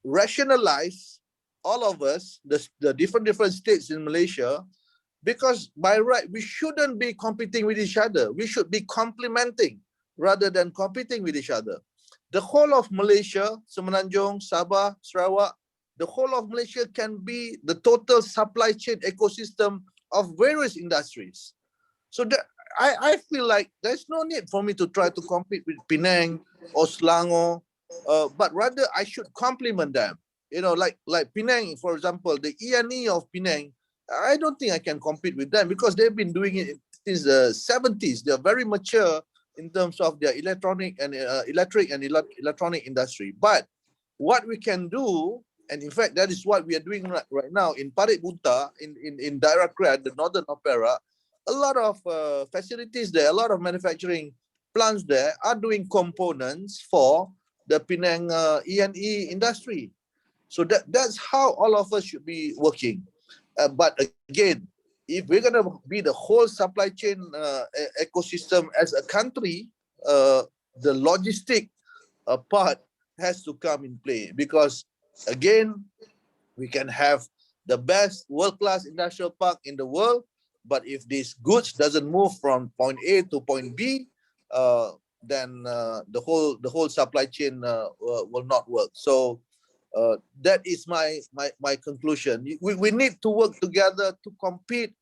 rationalize all of us, the different states in Malaysia, because by right, we shouldn't be competing with each other. We should be complementing. rather than competing with each other. The whole of Malaysia, Semenanjung, Sabah, Sarawak, the whole of Malaysia can be the total supply chain ecosystem of various industries. So that, I feel like there's no need for me to try to compete with Penang or Selangor, but rather I should complement them. You know, like Penang, for example, the E&E of Penang, I don't think I can compete with them because they've been doing it since the 70s. They're very mature in terms of their electric and electronic industry. But what we can do, and in fact, that is what we are doing right now in Parit Bunta, in Daerah Kerat, the northern of Perak, a lot of facilities there, a lot of manufacturing plants there are doing components for the Penang E&E industry. So that's how all of us should be working. But again, if we're going to be the whole supply chain ecosystem as a country, the logistic part has to come in play, because again, we can have the best world-class industrial park in the world, but if these goods doesn't move from point A to point B, then the whole supply chain will not work. So that is my conclusion. We need to work together to compete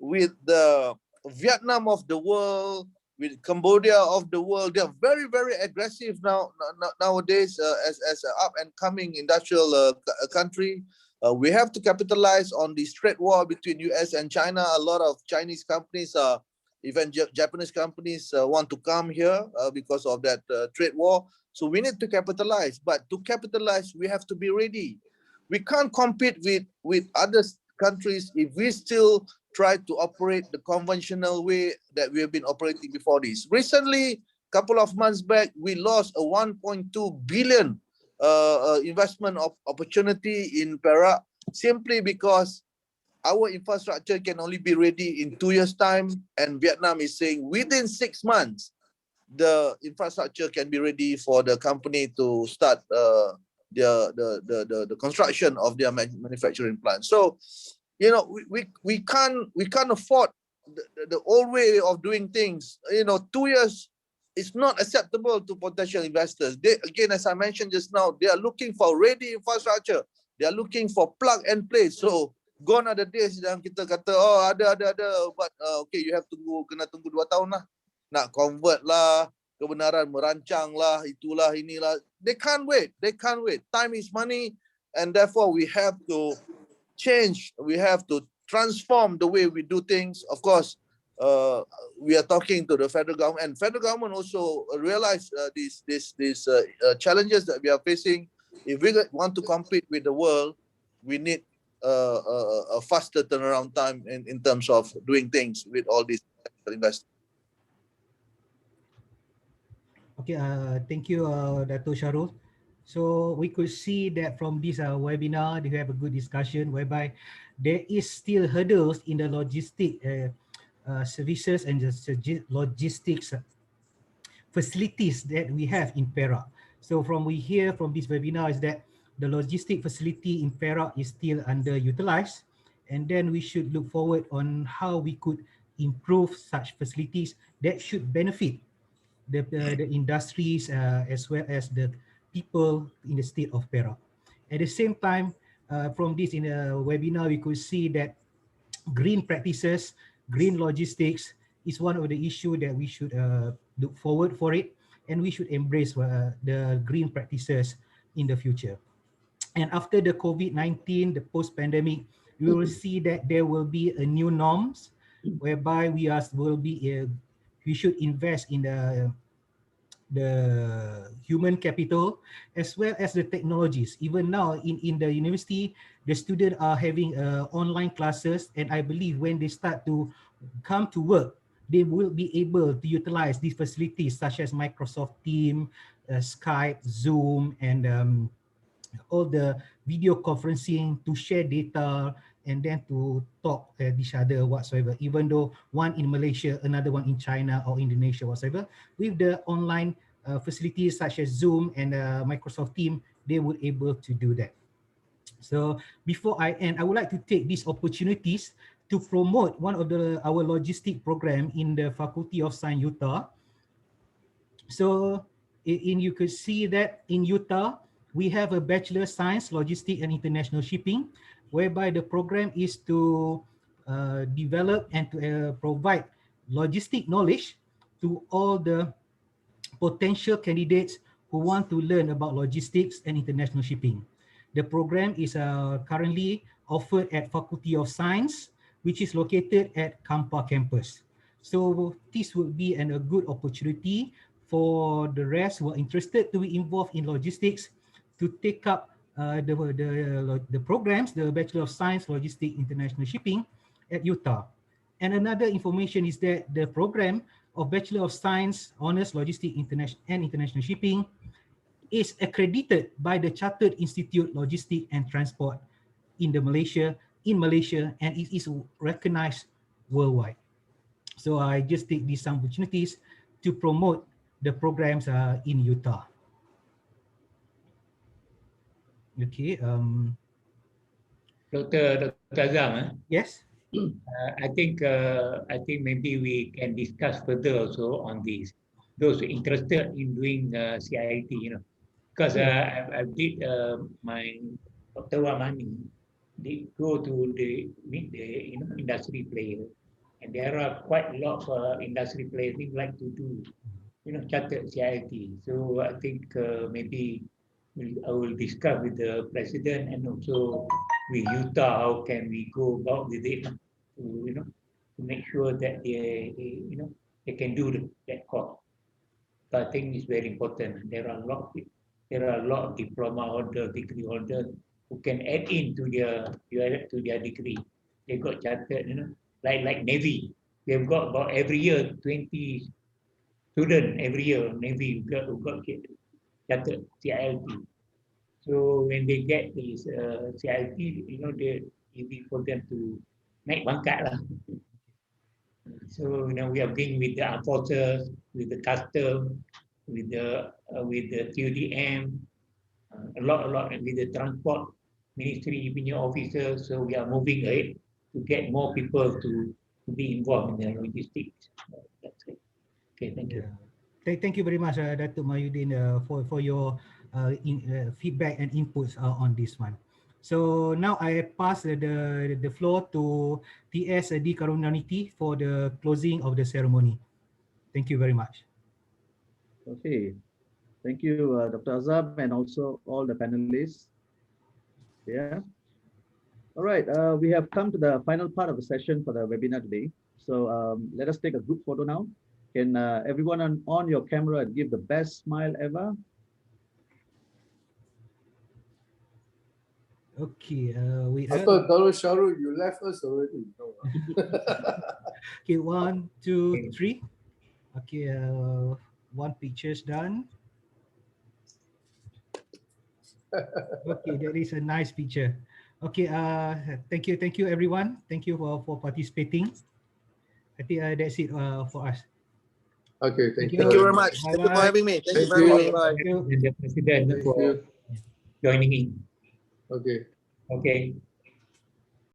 with the Vietnam of the world, with Cambodia of the world. They are very, very aggressive nowadays as an up and coming industrial country. We have to capitalize on this trade war between US and China. A lot of Chinese companies, even Japanese companies, want to come here because of that trade war. So we need to capitalize. But to capitalize, we have to be ready. We can't compete with other countries if we still try to operate the conventional way that we have been operating before this. Recently, a couple of months back, we lost a 1.2 billion investment opportunity in Perak simply because our infrastructure can only be ready in 2 years' time, and Vietnam is saying within 6 months the infrastructure can be ready for the company to start the construction of their manufacturing plant. So, you know, we can't afford the old way of doing things. You know, 2 years is not acceptable to potential investors. They, again, as I mentioned just now, they are looking for ready infrastructure. They are looking for plug and play. So gone are the days yang kita kata, oh ada, but okay, you have to kena tunggu 2 tahun lah, nak convert lah, kebenaran merancang lah, itulah inilah. They can't wait. Time is money, and therefore we have to change. We have to transform the way we do things. Of course, we are talking to the federal government, and federal government also realize these challenges that we are facing. If we want to compete with the world, we need a faster turnaround time in terms of doing things with all these investors. Okay, thank you, Dato' Sharul. So we could see that from this webinar, they have a good discussion whereby there is still hurdles in the logistic services and the logistics facilities that we have in Perak. So we hear from this webinar is that the logistic facility in Perak is still underutilized, and then we should look forward on how we could improve such facilities that should benefit the industries as well as the people in the state of Perak. At the same time, from this in a webinar, we could see that green practices, green logistics is one of the issues that we should look forward for it, and we should embrace the green practices in the future. And after the COVID-19, the post-pandemic, we will see that there will be a new norms whereby we should invest in the human capital as well as the technologies. Even now in the university, the students are having online classes, and I believe when they start to come to work, they will be able to utilize these facilities such as Microsoft Teams, Skype, Zoom, and all the video conferencing to share data and then to talk at each other whatsoever, even though one in Malaysia, another one in China or Indonesia whatsoever. With the online facilities such as Zoom and Microsoft Teams, they were able to do that. So before I end, I would like to take these opportunities to promote one of our logistic program in the Faculty of Science UTAR. So you could see that in UTAR, we have a Bachelor of Science, Logistics and International Shipping, whereby the program is to develop and to provide logistic knowledge to all the potential candidates who want to learn about logistics and international shipping. The program is currently offered at Faculty of Science, which is located at Kampa campus. So this would be a good opportunity for the rest who are interested to be involved in logistics to take up the programs, the Bachelor of Science, Logistics, International Shipping at UTAR. And another information is that the program of Bachelor of Science, Honours, Logistics, and International Shipping is accredited by the Chartered Institute Logistics and Transport in Malaysia, and it is recognized worldwide. So I just take these opportunities to promote the programs in UTAR. Okay. Dr. Azam, Yes. I think maybe we can discuss further also on this. Those interested in doing CILT, because I did my Dr. Wamani did go to meet the industry players, and there are quite a lot of industry players who like to do chartered CILT. So I think maybe I will discuss with the president and also with UTAR how can we go about with it to make sure that they can do that course. So I think it's very important. There are a lot of diploma holders, degree holders who can add in to their degree. They got chartered, like Navy. They've got about every year 20 students every year. Navy who got chartered CILT. So when they get this CILT, they easy for them to naik pangkat lah. So we are being with the armed forces, with the custom, with the CILTM, a lot with the transport ministry punya officers. So we are moving ahead to get more people to be involved in the logistics. That's it. Okay, thank you. Thank you very much, Datuk Mahyudin, for your feedback and inputs on this one. So now I pass the floor to TS D. Karunaniti for the closing of the ceremony. Thank you very much. Okay, thank you, Dr. Azam, and also all the panelists. Yeah. All right, we have come to the final part of the session for the webinar today. So let us take a group photo now. Can everyone on your camera give the best smile ever? Okay, I thought Dr. Shahrul, you left us already. No. Okay, 1, 2, 3. Okay, one picture's done. Okay, that is a nice picture. Okay, thank you everyone. Thank you for participating. I think that's it for us. Okay, thank you. Thank you very much. Bye Thank you for bye. having me. Thank you Thank very much. you. Bye. And the president Thank for you. joining in. Okay. Okay.